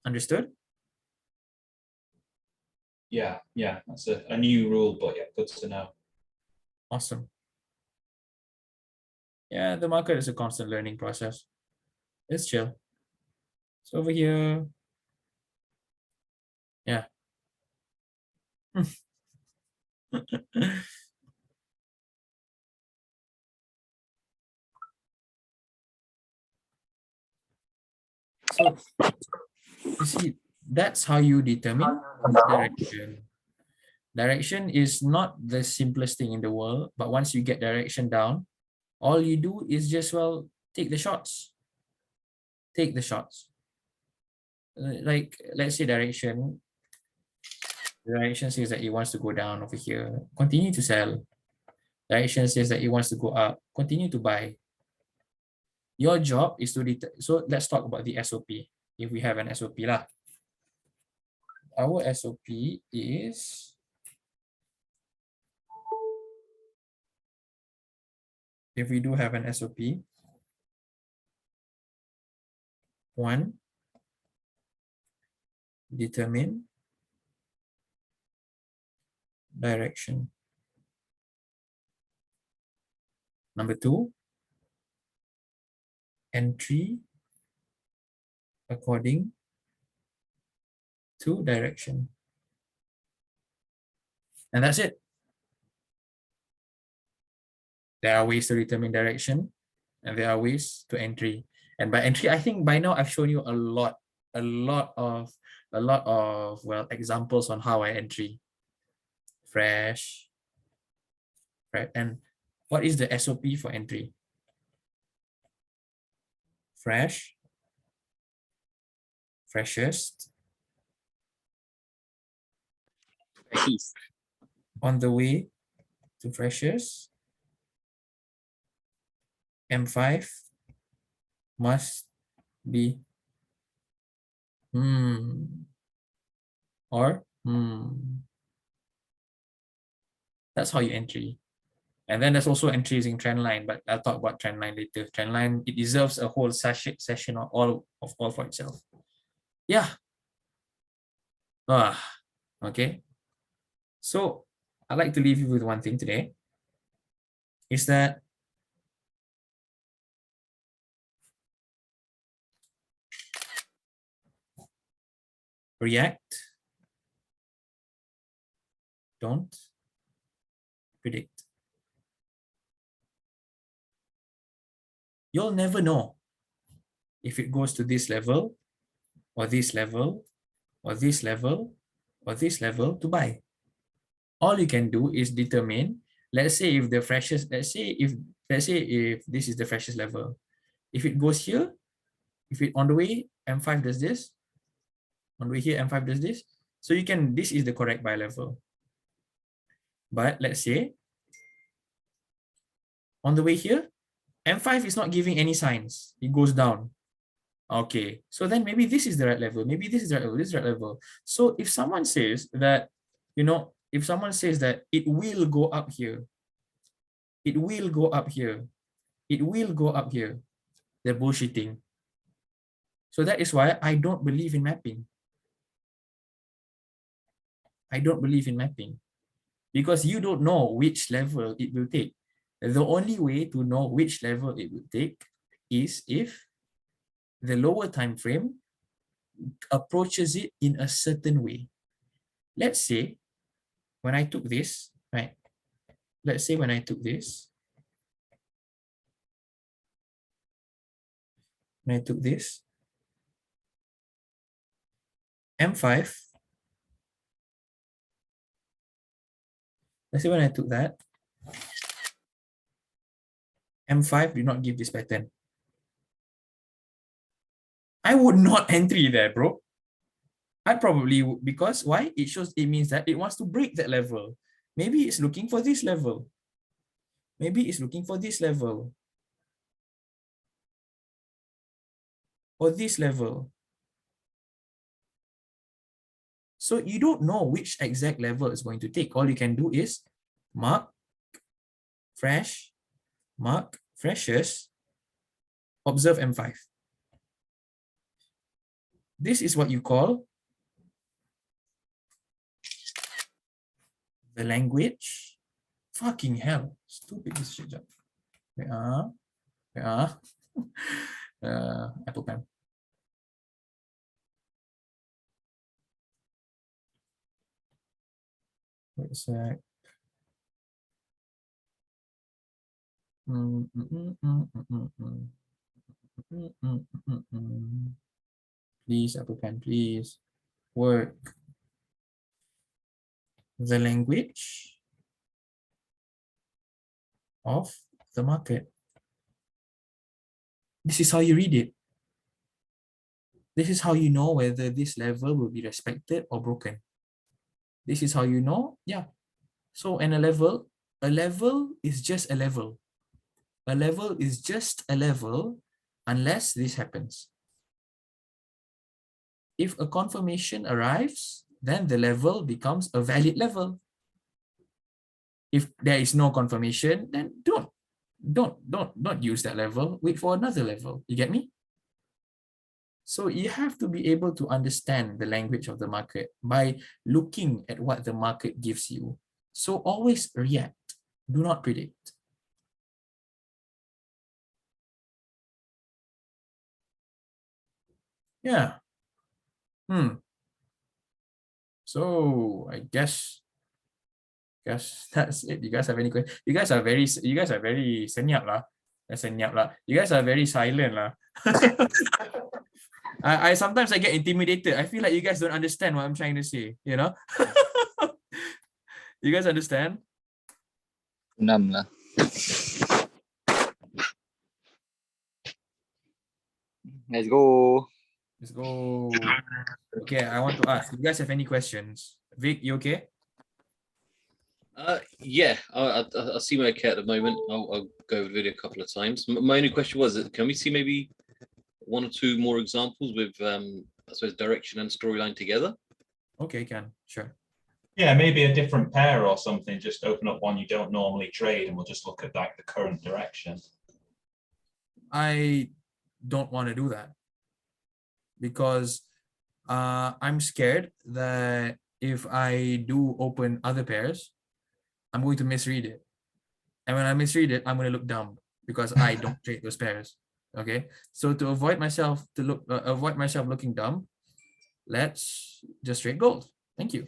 Understood? Yeah, that's a new rule, but yeah, good to know. Awesome. Yeah, the market is a constant learning process. It's chill. So over here, yeah. So you see, that's how you determine direction. Direction is not the simplest thing in the world, but once you get direction down, all you do is just, well, take the shots. Take the shots. Like, let's say direction says that it wants to go down over here. Continue to sell. Direction says that it wants to go up. Continue to buy. Your job is to so let's talk about the SOP. If we have an SOP lah. Our SOP is if we do have an SOP, 1, determine direction. Number 2, entry according to direction. And that's it. There are ways to determine direction, and there are ways to entry. And by entry, I think by now I've shown you a lot of well, examples on how I entry. Fresh, right? And what is the SOP for entry? Fresh, freshest, Freshies. on the way to freshest, M5 must be or That's how you entry. And then there's also entry using trendline, but I'll talk about trendline later. Trendline, it deserves a whole session all for itself. Yeah. Okay. So I'd like to leave you with one thing today, is that react, don't predict. You'll never know if it goes to this level or this level or this level or this level to buy. All you can do is determine, let's say if the freshest, let's say if this is the freshest level, if it goes here, if it on the way M5 does this, on the way here M5 does this, so you can, this is the correct buy level. But let's say on the way here, M5 is not giving any signs, it goes down. Okay, so then maybe this is the right level, maybe this is the right level, this is the right level. So if someone says that, if someone says that it will go up here, It will go up here. It will go up here. They're bullshitting. So that is why I don't believe in mapping. I don't believe in mapping because you don't know which level it will take. The only way to know which level it will take is if the lower time frame approaches it in a certain way. Let's say when I took this, right? Let's say when I took this, when I took this, M5, let's say when I took that, M5 did not give this pattern. I would not entry there, bro. I probably would, because why? It means that it wants to break that level. Maybe it's looking for this level. Maybe it's looking for this level. Or this level. So you don't know which exact level it's going to take. All you can do is mark, fresh, mark, freshest, observe M5. This is what you call the language. Fucking hell. Stupid this shit job. Wait, Apple Pen. Wait a sec. Please, Apple Pen, please work. The language of the market. This is how you read it. This is how you know whether this level will be respected or broken. This is how you know, yeah. So, and a level is just a level. A level is just a level unless this happens. If a confirmation arrives, then the level becomes a valid level. If there is no confirmation, then don't use that level. Wait for another level. You get me? So you have to be able to understand the language of the market by looking at what the market gives you. So always react. Do not predict. Yeah. So I guess that's it. You guys have any questions? You guys are very senyap lah. Senyap lah. You guys are very silent lah. I sometimes I get intimidated. I feel like you guys don't understand what I'm trying to say, you know? You guys understand? Enam lah. Let's go. Let's go. Okay, I want to ask, you guys have any questions? Vic, you okay? Yeah, I see my okay at the moment. I'll go over the video a couple of times. My only question was, can we see maybe one or two more examples with, I suppose, direction and storyline together? Okay, can, sure. Yeah, maybe a different pair or something. Just open up one you don't normally trade, and we'll just look at like the current direction. I don't want to do that because I'm scared that if I do open other pairs, I'm going to misread it. And when I misread it, I'm going to look dumb because I don't trade those pairs. Okay. So to avoid myself looking dumb, let's just trade gold. Thank you.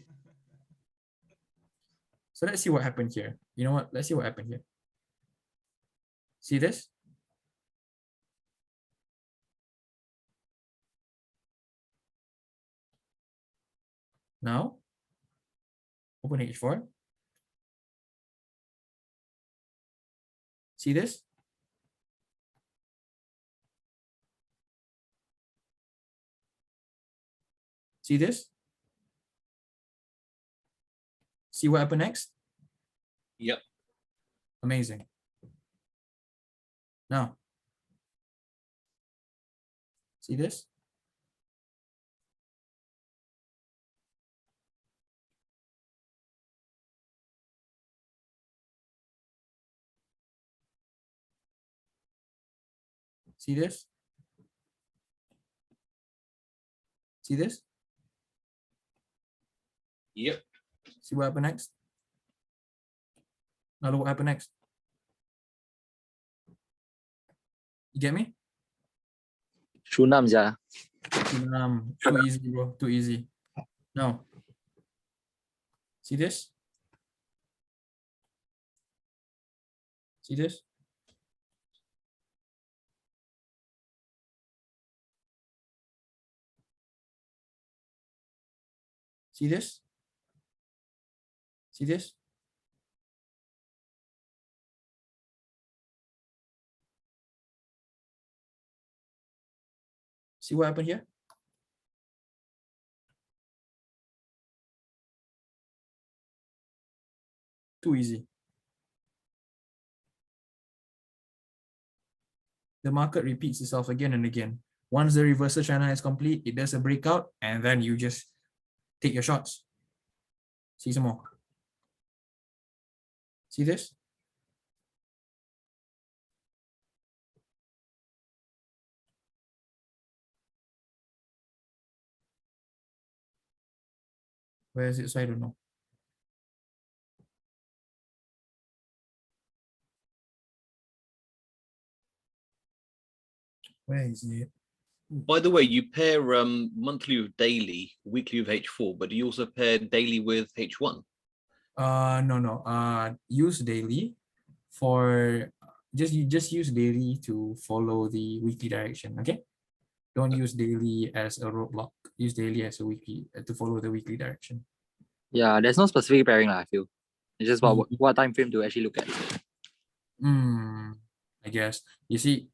So let's see what happened here. You know what? Let's see what happened here. See this? Now, open H4. See this? See this? See what happened next? Yep. Amazing. Now, see this? See this? See this? Yep. See what happened next? Now look what happened next. You get me? Shunam ja. Too easy, bro. Too easy. Now, see this? See this? See this? See this? See what happened here? Too easy. The market repeats itself again and again. Once the reversal channel is complete, it does a breakout, and then you just take your shots. See some more. See this? Where is it? So I don't know. Where is it? By the way, you pair monthly with daily, weekly with H4, but do you also pair daily with H1? No. Use daily for just use daily to follow the weekly direction. Okay. Don't use daily as a roadblock. Use daily as a weekly to follow the weekly direction. Yeah, there's no specific pairing, I feel. It's just what time frame to actually look at. I guess. You see,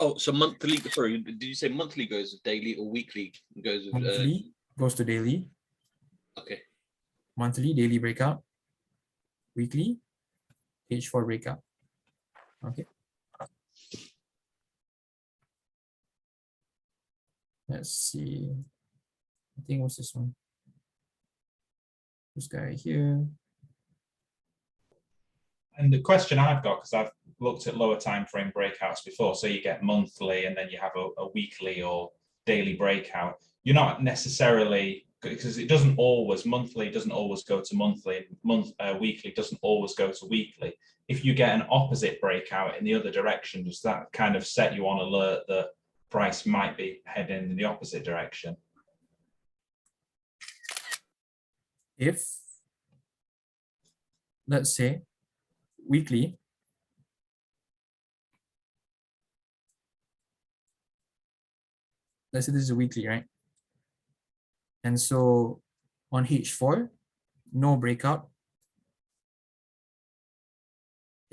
Oh, so monthly, sorry, did you say monthly goes with daily or weekly goes with monthly goes to daily, okay. monthly, daily breakout, weekly, H4 breakout. Okay. Let's see. I think what's this one? This guy here. And the question I've got, because I've looked at lower time frame breakouts before, so you get monthly and then you have a weekly or daily breakout. You're not necessarily, because it doesn't always, monthly doesn't always go to monthly, weekly doesn't always go to weekly. If you get an opposite breakout in the other direction, does that kind of set you on alert that price might be heading in the opposite direction? If, let's say, weekly, let's say this is a weekly, right? And so on H4, no breakout.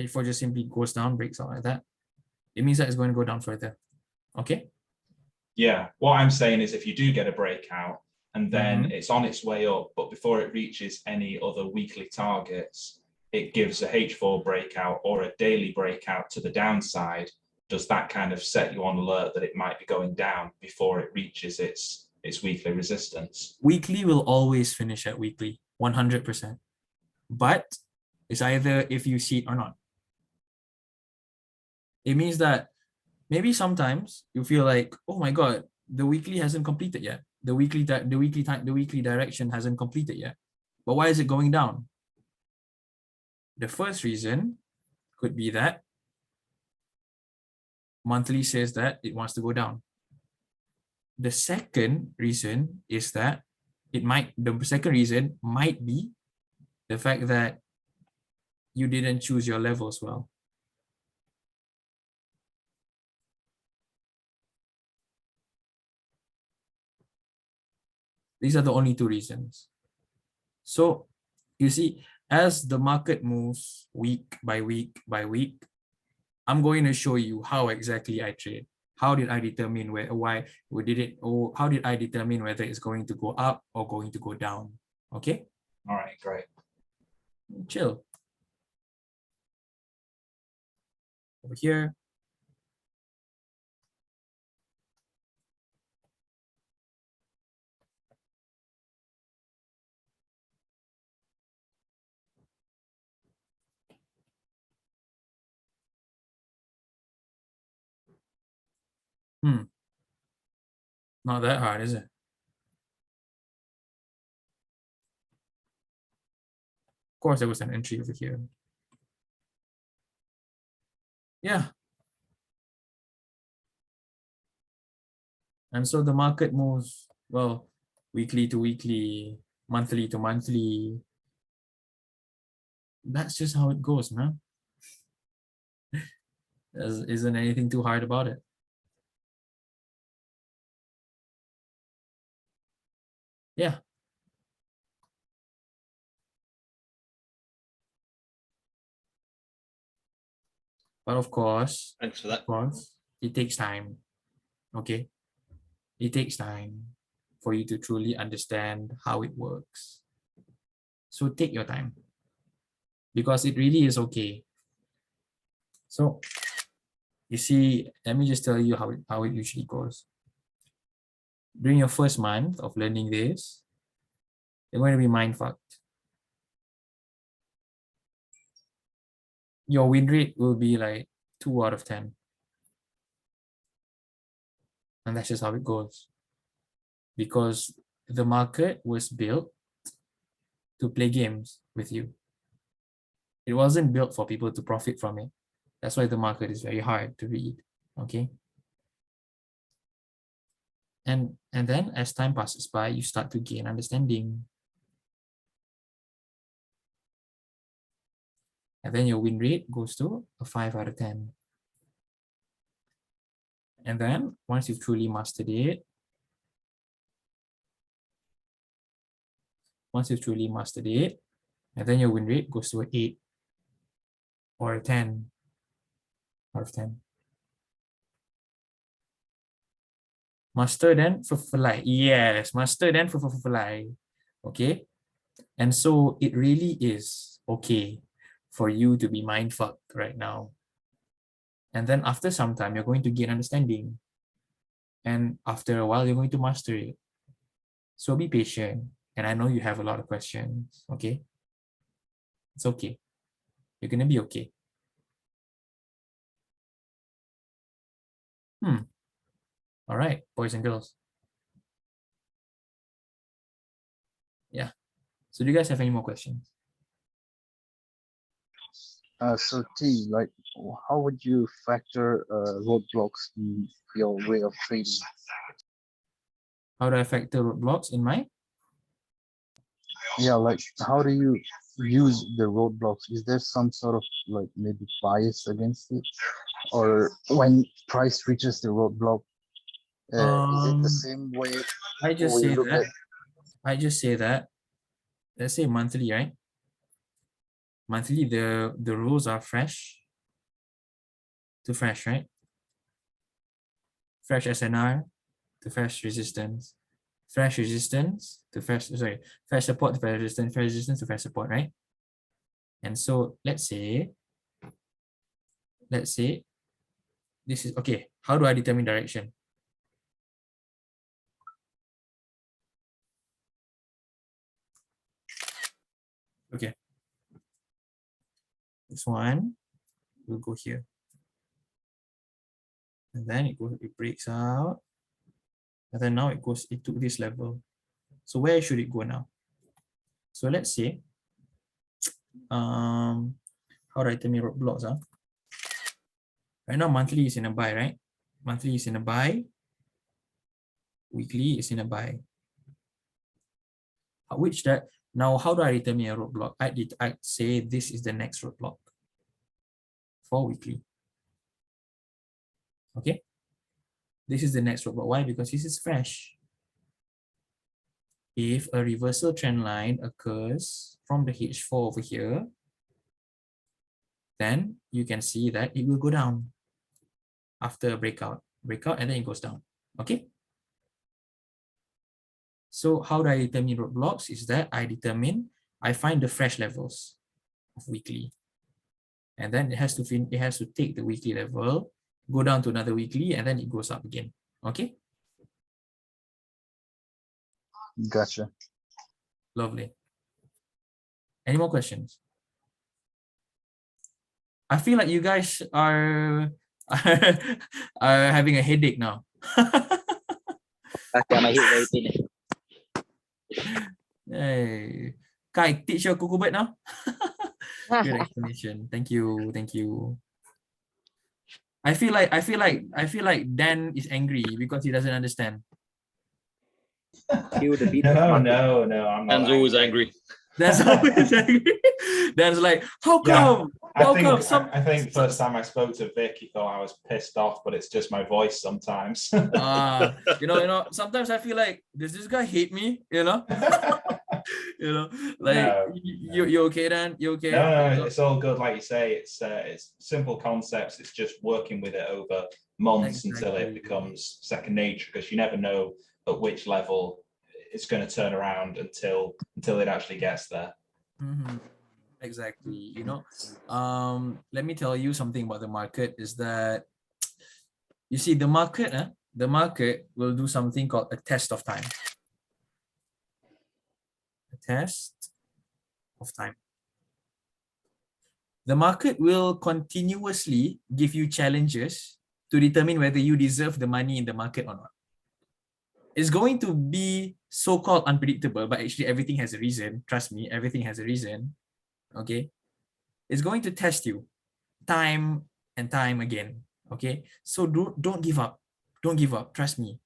H4 just simply goes down, breaks out like that. It means that it's going to go down further. Okay. Yeah, what I'm saying is if you do get a breakout and then it's on its way up, but before it reaches any other weekly targets, it gives a H4 breakout or a daily breakout to the downside, does that kind of set you on alert that it might be going down before it reaches its weekly resistance? Weekly will always finish at weekly, 100%. But it's either if you see it or not. It means that maybe sometimes you feel like, oh my God, the weekly hasn't completed yet. The weekly direction hasn't completed yet. But why is it going down? The first reason could be that monthly says that it wants to go down. The second reason is that the second reason might be the fact that you didn't choose your levels well. These are the only two reasons. So you see, as the market moves week by week by week, I'm going to show you how exactly I trade. How did I determine how did I determine whether it's going to go up or going to go down? Okay. All right, great. Chill. Over here. Not that hard, is it? Of course, there was an entry over here. Yeah. And so the market moves, well, weekly to weekly, monthly to monthly. That's just how it goes, man. There isn't anything too hard about it. Yeah. But of course, Thanks for that. it takes time. Okay. It takes time for you to truly understand how it works. So take your time, because it really is okay. So you see, let me just tell you how it usually goes. During your first month of learning this, you're going to be mind fucked. Your win rate will be like 2 out of 10. And that's just how it goes. Because the market was built to play games with you. It wasn't built for people to profit from it. That's why the market is very hard to read. Okay. And then as time passes by, you start to gain understanding. And then your win rate goes to a 5 out of 10. And then once you've truly mastered it, and then your win rate goes to an 8 or a 10 out of 10. Master then fly. Yes, master then fly. Okay. And so it really is okay for you to be mind fucked right now. And then after some time, you're going to gain understanding. And after a while, you're going to master it. So be patient. And I know you have a lot of questions. Okay. It's okay. You're going to be okay. All right, boys and girls. Yeah. So do you guys have any more questions? So T, like, how would you factor roadblocks in your way of trading? How do I factor roadblocks in my? Yeah, like, how do you use the roadblocks? Is there some sort of like maybe bias against it, or when price reaches the roadblock, is it the same way? I just we say look that. at- I just say that. Let's say monthly, right? Monthly, the rules are fresh to fresh, right? Fresh SNR to fresh resistance. Fresh resistance to fresh, sorry, fresh support to fresh resistance to fresh support, right? And so let's say this is okay. How do I determine direction? Okay. This one will go here. And then it breaks out. And then now it took this level. So where should it go now? So let's say, how do I determine roadblocks? Right now, monthly is in a buy, right? Monthly is in a buy. Weekly is in a buy. Now, how do I determine a roadblock? I'd say this is the next roadblock for weekly. Okay. This is the next roadblock. Why? Because this is fresh. If a reversal trend line occurs from the H4 over here, then you can see that it will go down after a breakout, and then it goes down. Okay. So how do I determine roadblocks? Is that I find the fresh levels of weekly, and then it has to take the weekly level, go down to another weekly, and then it goes up again. Okay. Gotcha. Lovely. Any more questions? I feel like you guys are having a headache now. Okay, my head very pain. Hey, Kai, teach your cuckoo bird now. Good explanation. Thank you. Thank you. I feel like Dan is angry because he doesn't understand. Feel the beat. No, no, no. I'm not. Dan's always angry. That's always angry. Dan's like, how Yeah, come? How come? I think first time I spoke to Vic, he thought I was pissed off, but it's just my voice sometimes. You know, sometimes I feel like, does this guy hate me? You know, like No, you okay, Dan? You okay? No, it's all good. Like you say, it's simple concepts. It's just working with it over months until it Exactly. becomes second nature, because you never know at which level it's going to turn around until it actually gets there. Mhm. Exactly. You know, let me tell you something about the market is that you see the market will do something called a test of time. A test of time. The market will continuously give you challenges to determine whether you deserve the money in the market or not. It's going to be so-called unpredictable, but actually everything has a reason. Trust me, everything has a reason. Okay. It's going to test you time and time again. Okay. So don't give up. Don't give up. Trust me.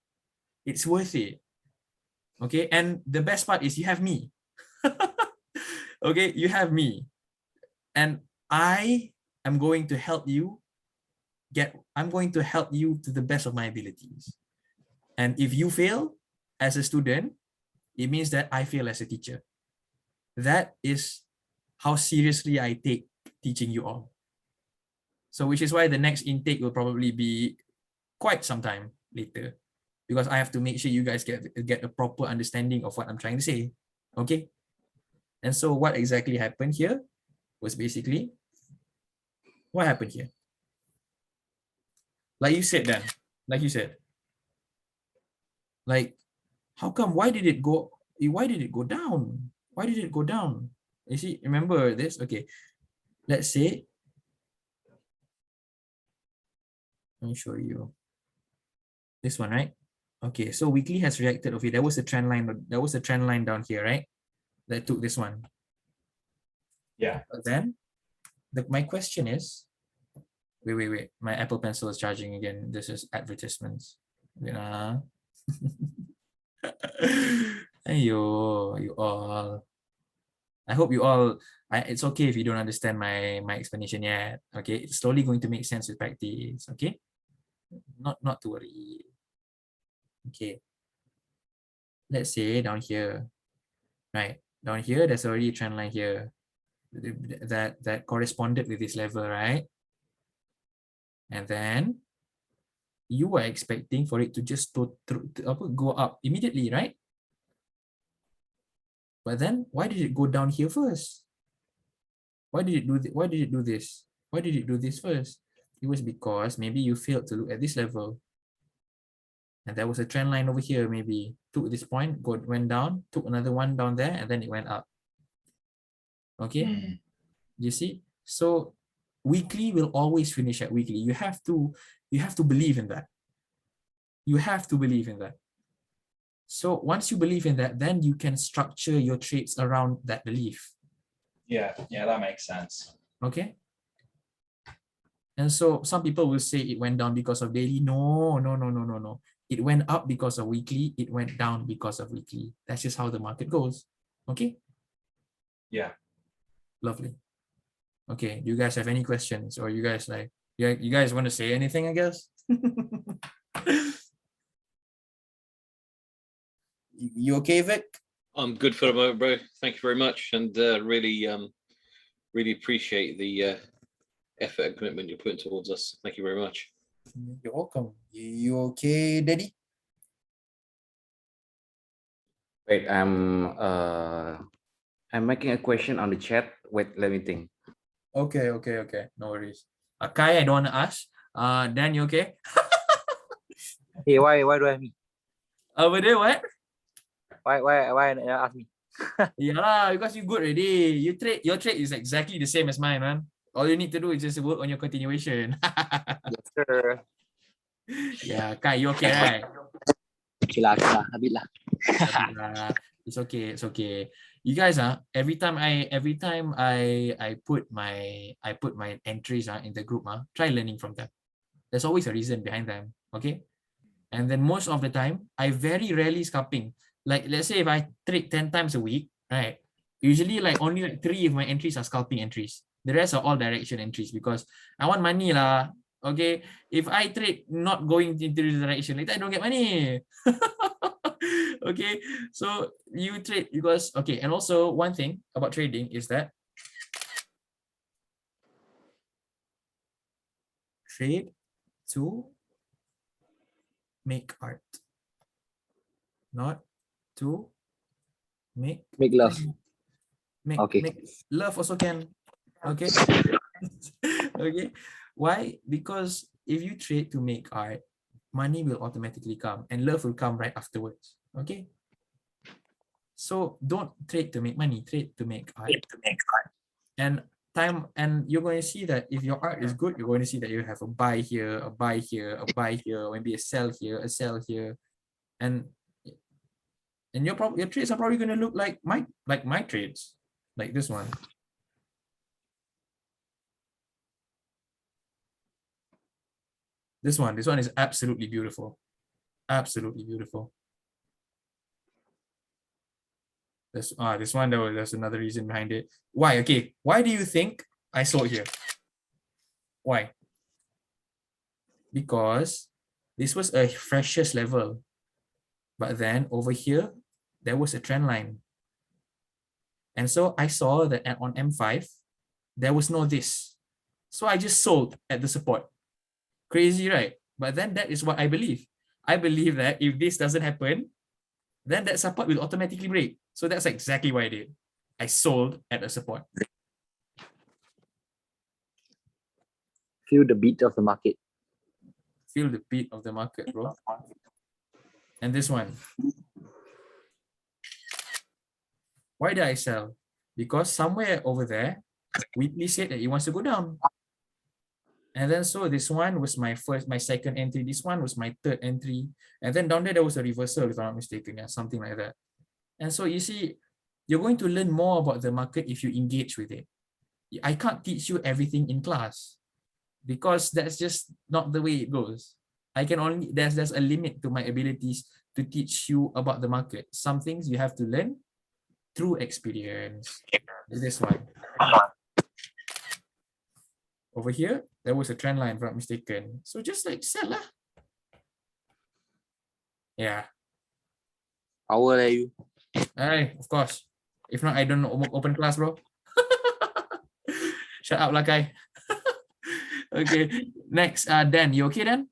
It's worth it. Okay. And the best part is you have me. Okay. You have me. And I am going to help you I'm going to help you to the best of my abilities. And if you fail as a student, it means that I fail as a teacher. That is how seriously I take teaching you all. So which is why the next intake will probably be quite some time later, because I have to make sure you guys get a proper understanding of what I'm trying to say. Okay. And so what exactly happened here was basically, what happened here? Like you said, Dan, like you said, like, how come, why did it go down? Why did it go down? You see, remember this? Okay, let's say, let me show you this one, right? Okay, so weekly has reacted. Okay, there was a trend line down here, right? That took this one. Yeah. But then my question is, wait, my Apple Pencil is charging again. This is advertisements. Ayo, you all. I hope you all, it's okay if you don't understand my explanation yet. Okay, it's slowly going to make sense with practice. Okay, not to worry. Okay, let's say down here, right? Down here, there's already a trend line here that corresponded with this level, right? And then you were expecting for it to just go up immediately, right? But then why did it go down here first? Why did it do this? Why did it do this? Why did it do this first? It was because maybe you failed to look at this level. And there was a trend line over here, maybe took this point, went down, took another one down there, and then it went up. Okay, you see? So weekly will always finish at weekly. You have to believe in that. You have to believe in that. So once you believe in that, then you can structure your trades around that belief. Yeah, that makes sense. Okay. And so some people will say it went down because of daily. No. It went up because of weekly. It went down because of weekly. That's just how the market goes. Okay. Yeah. Lovely. Okay. Do you guys have any questions, or you guys like, you guys want to say anything, I guess? You okay, Vic? I'm good for the moment, bro. Thank you very much, and really appreciate the effort and commitment you're putting towards us. Thank you very much. You're welcome. You okay, Daddy? Wait, I'm making a question on the chat. Wait, let me think. Okay. No worries. Kai, I don't want to ask. Dan, you okay? Hey, why do I have me? Over there, what? Why ask me? Yeah, because you good already. Your trade is exactly the same as mine, man. All you need to do is just work on your continuation. Yes, sir. Yeah, Kai, you okay, right? Okay lah, a bit lah. It's okay, it's okay. You guys every time I put my entries in the group try learning from them. There's always a reason behind them. Okay. And then most of the time, I very rarely scalping. Like let's say if I trade 10 times a week, right? Usually like only like 3 of my entries are scalping entries. The rest are all direction entries because I want money lah. Okay. If I trade not going into the direction, later I don't get money. Okay. So you trade because okay, and also one thing about trading is that trade to make art, not to make love. Okay. make love also can. Okay. Okay. Why? Because if you trade to make art, money will automatically come and love will come right afterwards. Okay. So don't trade to make money, trade to make art. And you're going to see that if your art is good, you're going to see that you have a buy here, a buy here, a buy here, maybe a sell here, a sell here. And your trades are probably going to look like my trades, like this one. This one is absolutely beautiful. Absolutely beautiful. This one there's another reason behind it. Why? Okay, why do you think I sold here? Why? Because this was a freshest level, but then over here there was a trend line, and so I saw that on M5 there was no this, so I just sold at the support. Crazy, right? But then that is what I believe. I believe that if this doesn't happen, then that support will automatically break. So that's exactly what I did. I sold at a support. Feel the beat of the market. Feel the beat of the market, bro. And this one. Why did I sell? Because somewhere over there, Weekly said that it wants to go down. And then so this one was my second entry. This one was my third entry. And then down there was a reversal, if I'm not mistaken, something like that. And so you see, you're going to learn more about the market if you engage with it. I can't teach you everything in class because that's just not the way it goes. I can only, there's a limit to my abilities to teach you about the market. Some things you have to learn through experience. This one. Over here, there was a trend line, if I'm not mistaken. So just like sell lah. Yeah. Power lah you. Hey, of course. If not, I don't open class, bro. Shut up lah, Kai. Okay, next, Dan. You okay, Dan?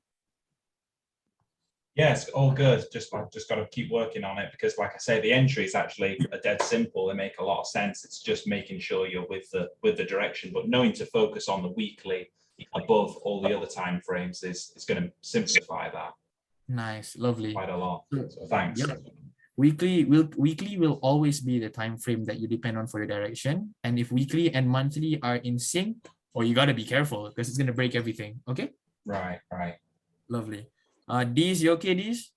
Yes, all good. Just got to keep working on it because, like I say, the entries actually are dead simple. They make a lot of sense. It's just making sure you're with the direction, but knowing to focus on the weekly above all the other time frames is going to simplify that. Nice, lovely. Quite a lot. So thanks. Yep. Weekly will always be the time frame that you depend on for your direction. And if weekly and monthly are in sync, or you gotta be careful because it's gonna break everything. Okay. Right. Lovely. Dees, you okay, Dees?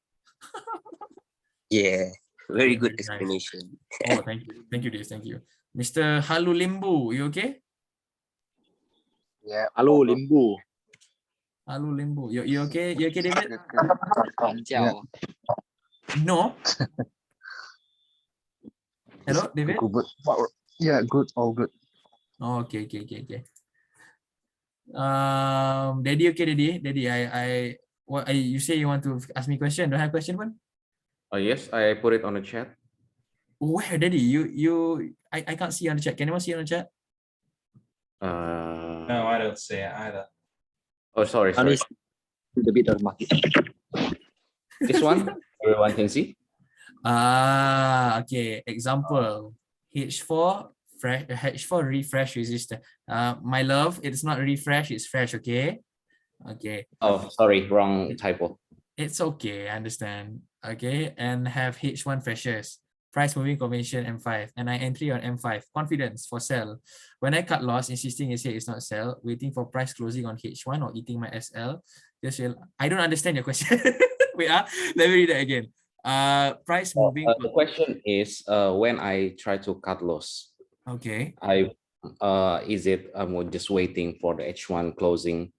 Yeah, very good Nice. explanation. Oh, thank you, Dees. Thank you, Mr. Halu Limbu. You okay? Yeah. Hello, Limbu. Halu Limbu. You okay? You okay, David? Ciao. No. Hello, David. Good. Yeah, good. All good. Oh, okay. Daddy, okay, Daddy. You say you want to ask me question? Don't have question, one? Oh yes, I put it on the chat. Where, Daddy? I can't see on the chat. Can anyone see on the chat? No, I don't see it either. Oh, sorry. Only the bit of the market. This one, everyone can see. Okay. Example, H4 refresh resistor. My love, it's not refresh, it's fresh. Okay. Oh, sorry, wrong typo. It's okay, I understand. Okay, and have H1 freshers. Price moving convention M5 and I entry on M5. Confidence for sell. When I cut loss, insisting you say it's not sell, waiting for price closing on H1 or eating my SL. I don't understand your question. Wait, let me read that again. Price moving. The question is, when I try to cut loss, Okay. is it just waiting for the H1 closing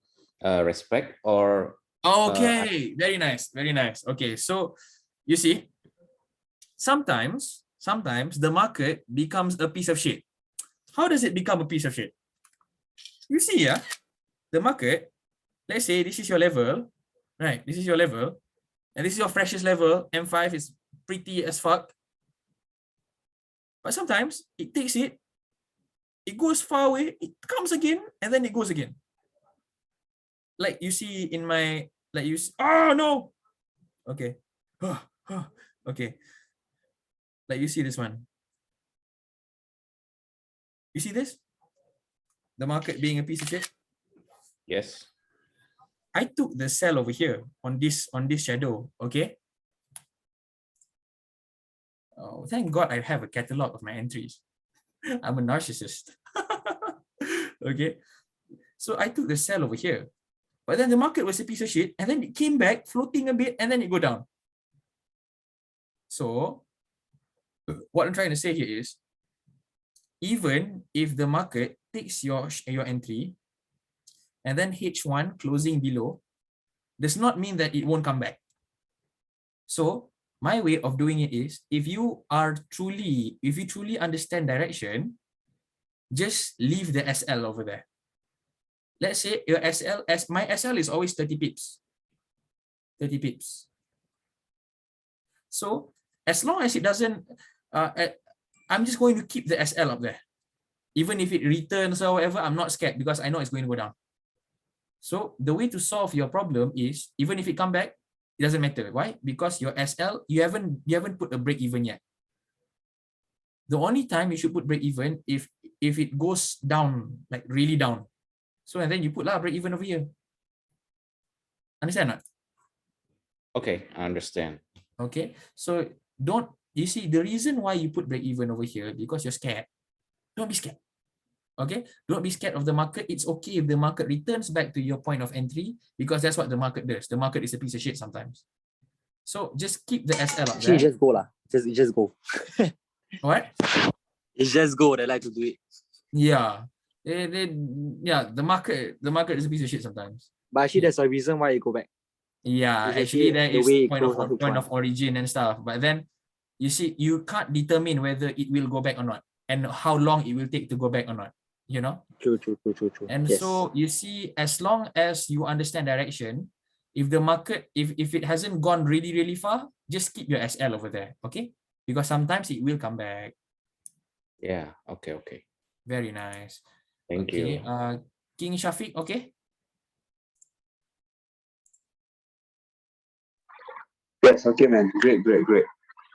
respect, or Okay, very nice, very nice. Okay, so you see, sometimes the market becomes a piece of shit. How does it become a piece of shit? You see, the market, let's say this is your level, right? This is your level, and this is your freshest level. M5 is pretty as fuck. But sometimes it takes it goes far away, it comes again, and then it goes again. Like you see in my, oh no! Okay. Okay. Like you see this one. You see this? The market being a piece of shit. yes? I took the sell over here on this shadow. Okay. Oh, thank God I have a catalog of my entries. I'm a narcissist. Okay. So I took the sell over here. But then the market was a piece of shit, and then it came back floating a bit, and then it go down. So what I'm trying to say here is, even if the market takes your entry and then H1 closing below, does not mean that it won't come back. So my way of doing it is, if you truly understand direction, just leave the SL over there. Let's say your SL, my SL is always 30 pips. 30 pips. So as long as it doesn't, I'm just going to keep the SL up there. Even if it returns or whatever, I'm not scared because I know it's going to go down. So the way to solve your problem is, even if it come back, it doesn't matter. Why? Because your SL, you haven't put a break even yet. The only time you should put break even if it goes down, like really down. So and then you put break even over here. Understand not? Okay, I understand. Okay. So you see the reason why you put break even over here, because you're scared. Don't be scared. Okay, don't be scared of the market. It's okay if the market returns back to your point of entry, because that's what the market does. The market is a piece of shit sometimes. So just keep the SL up Actually, there. just go lah. Just go. What? It's just go. They like to do it. Yeah. The market is a piece of shit sometimes. But actually, there's a reason why you go back. Yeah, It's actually actually there the is way it point goes on of H1. origin and stuff. But then you see, you can't determine whether it will go back or not, and how long it will take to go back or not. You know? True. And Yes. so you see, as long as you understand direction, if the market, if it hasn't gone really, really far, just keep your SL over there, okay? Because sometimes it will come back. Yeah, okay. Very nice. Thank Okay, you. King Shafiq, okay? Yes, okay, man. Great.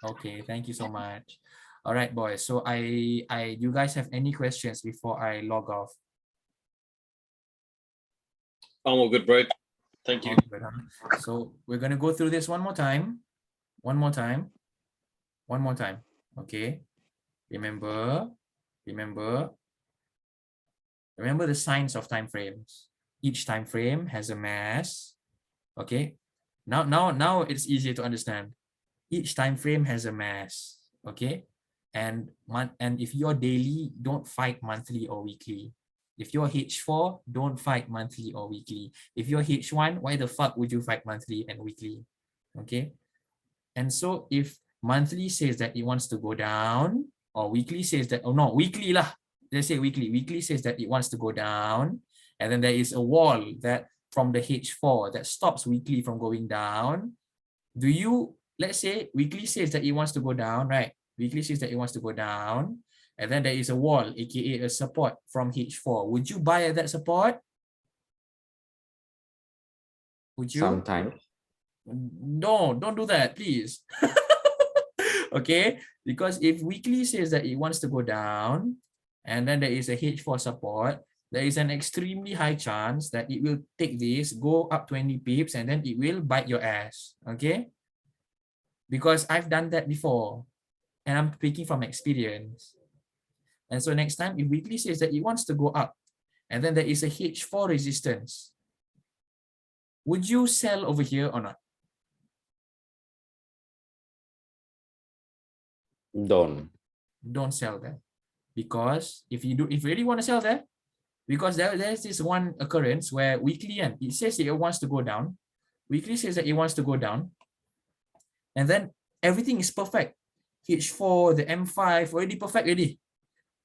Okay, thank you so much. All right, boys. So you guys have any questions before I log off? I'm all good, bro. Thank you. All good, huh? So we're gonna go through this one more time. Okay. Remember the signs of time frames. Each time frame has a mass. Okay. Now it's easier to understand. Each time frame has a mass. Okay. And if you're daily, don't fight monthly or weekly. If you're H4, don't fight monthly or weekly. If you're H1, why the fuck would you fight monthly and weekly? Okay. And so if monthly says that it wants to go down, or weekly says that, oh no, weekly lah. Let's say weekly. Weekly says that it wants to go down, and then there is a wall that from the H4 that stops weekly from going down. Let's say weekly says that it wants to go down, right? Weekly says that it wants to go down, and then there is a wall, aka a support from H4. Would you buy at that support? Would you? Sometimes. No, don't do that, please. Okay, because if weekly says that it wants to go down, and then there is a H4 support, there is an extremely high chance that it will take this, go up 20 pips, and then it will bite your ass. Okay, because I've done that before, and I'm speaking from experience. And so next time, if weekly says that it wants to go up, and then there is a H4 resistance, would you sell over here or not? Don't sell there, because if you really want to sell there, because there's this one occurrence where weekly and it says that it wants to go down. Weekly says that it wants to go down, and then everything is perfect. H4, the M5 already perfect already,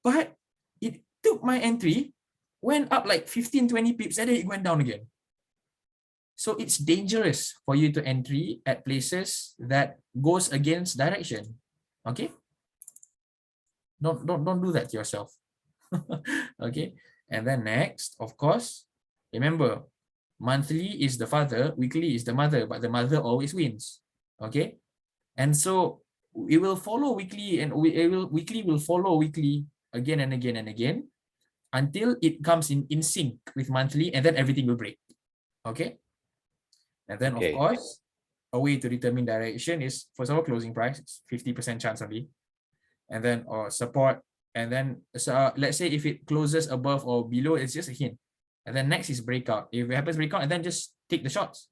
but it took my entry, went up like 15-20 pips, and then it went down again. So it's dangerous for you to entry at places that goes against direction. Okay, don't do that to yourself. Okay, and then next, of course, remember, monthly is the father, weekly is the mother, but the mother always wins. Okay, and so it will follow weekly, and weekly will follow weekly again and again and again until it comes in sync with monthly, and then everything will break. Okay, and then Okay. of course, a way to determine direction is, first of all, closing price. It's 50% chance only, and then or support, and then let's say if it closes above or below, it's just a hint. And then next is breakout. If it happens breakout, and then just take the shots.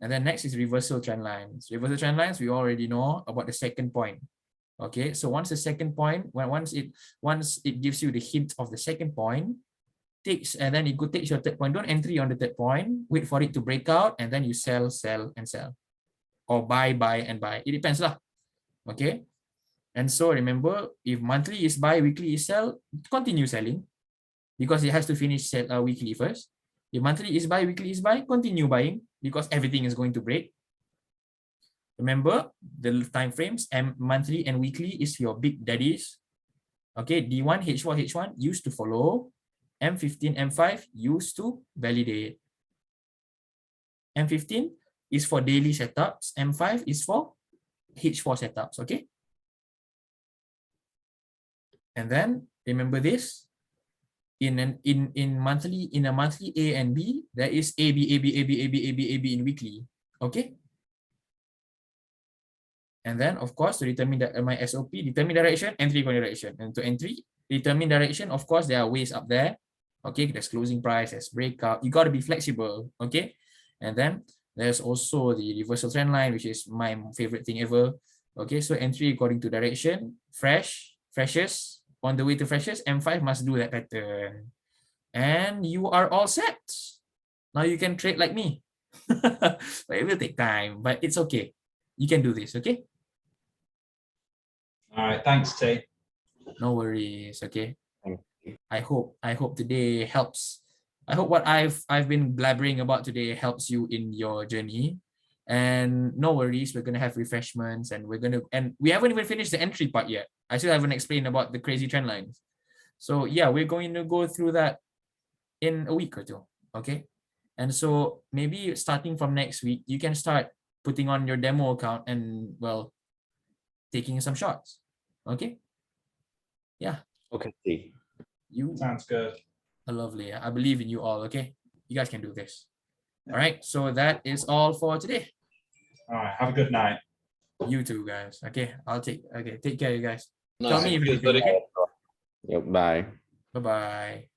And then next is reversal trend lines. Reversal trend lines, we already know about the second point. Okay, so once the second point, once it gives you the hint of the second point, and then it could take your third point. Don't entry on the third point. Wait for it to break out, and then you sell, and sell, or buy, and buy. It depends lah. Okay, and so remember, if monthly is buy, weekly is sell, continue selling, because it has to finish weekly first. If monthly is buy, weekly is buy, continue buying, because everything is going to break. Remember, the time frames, monthly and weekly is your big daddies. Okay, D1, H4, H1 used to follow. M15, M5 used to validate. M15 is for daily setups. M5 is for H4 setups. Okay. And then remember this. In a monthly A and B, there is A, B, A, B, A, B, A, B, A, B, A, B in weekly. Okay. And then of course, to determine my SOP, determine direction, entry direction. And to entry, determine direction, of course, there are ways up there. Okay, there's closing price, there's breakout. You got to be flexible. Okay. And then there's also the reversal trend line, which is my favorite thing ever. Okay, so entry according to direction, freshest. On the way to freshest, M5 must do that pattern. And you are all set. Now you can trade like me. But it will take time, but it's okay. You can do this, okay? All right, thanks, T. No worries, okay? Thank you. I hope today helps. I hope what I've been blabbering about today helps you in your journey. And no worries, we're gonna have refreshments, and we haven't even finished the entry part yet. I still haven't explained about the crazy trend lines. So yeah, we're going to go through that in a week or two. Okay. And so maybe starting from next week, you can start putting on your demo account and, well, taking some shots. Okay. Yeah. Okay. You Sounds good. are lovely. I believe in you all. Okay. You guys can do this. All right. So that is all for today. All right, have a good night. You too, guys. Okay. Take care, you guys. Nice. Tell me if Cheers, anything. buddy. Okay? Yep, bye. Bye-bye.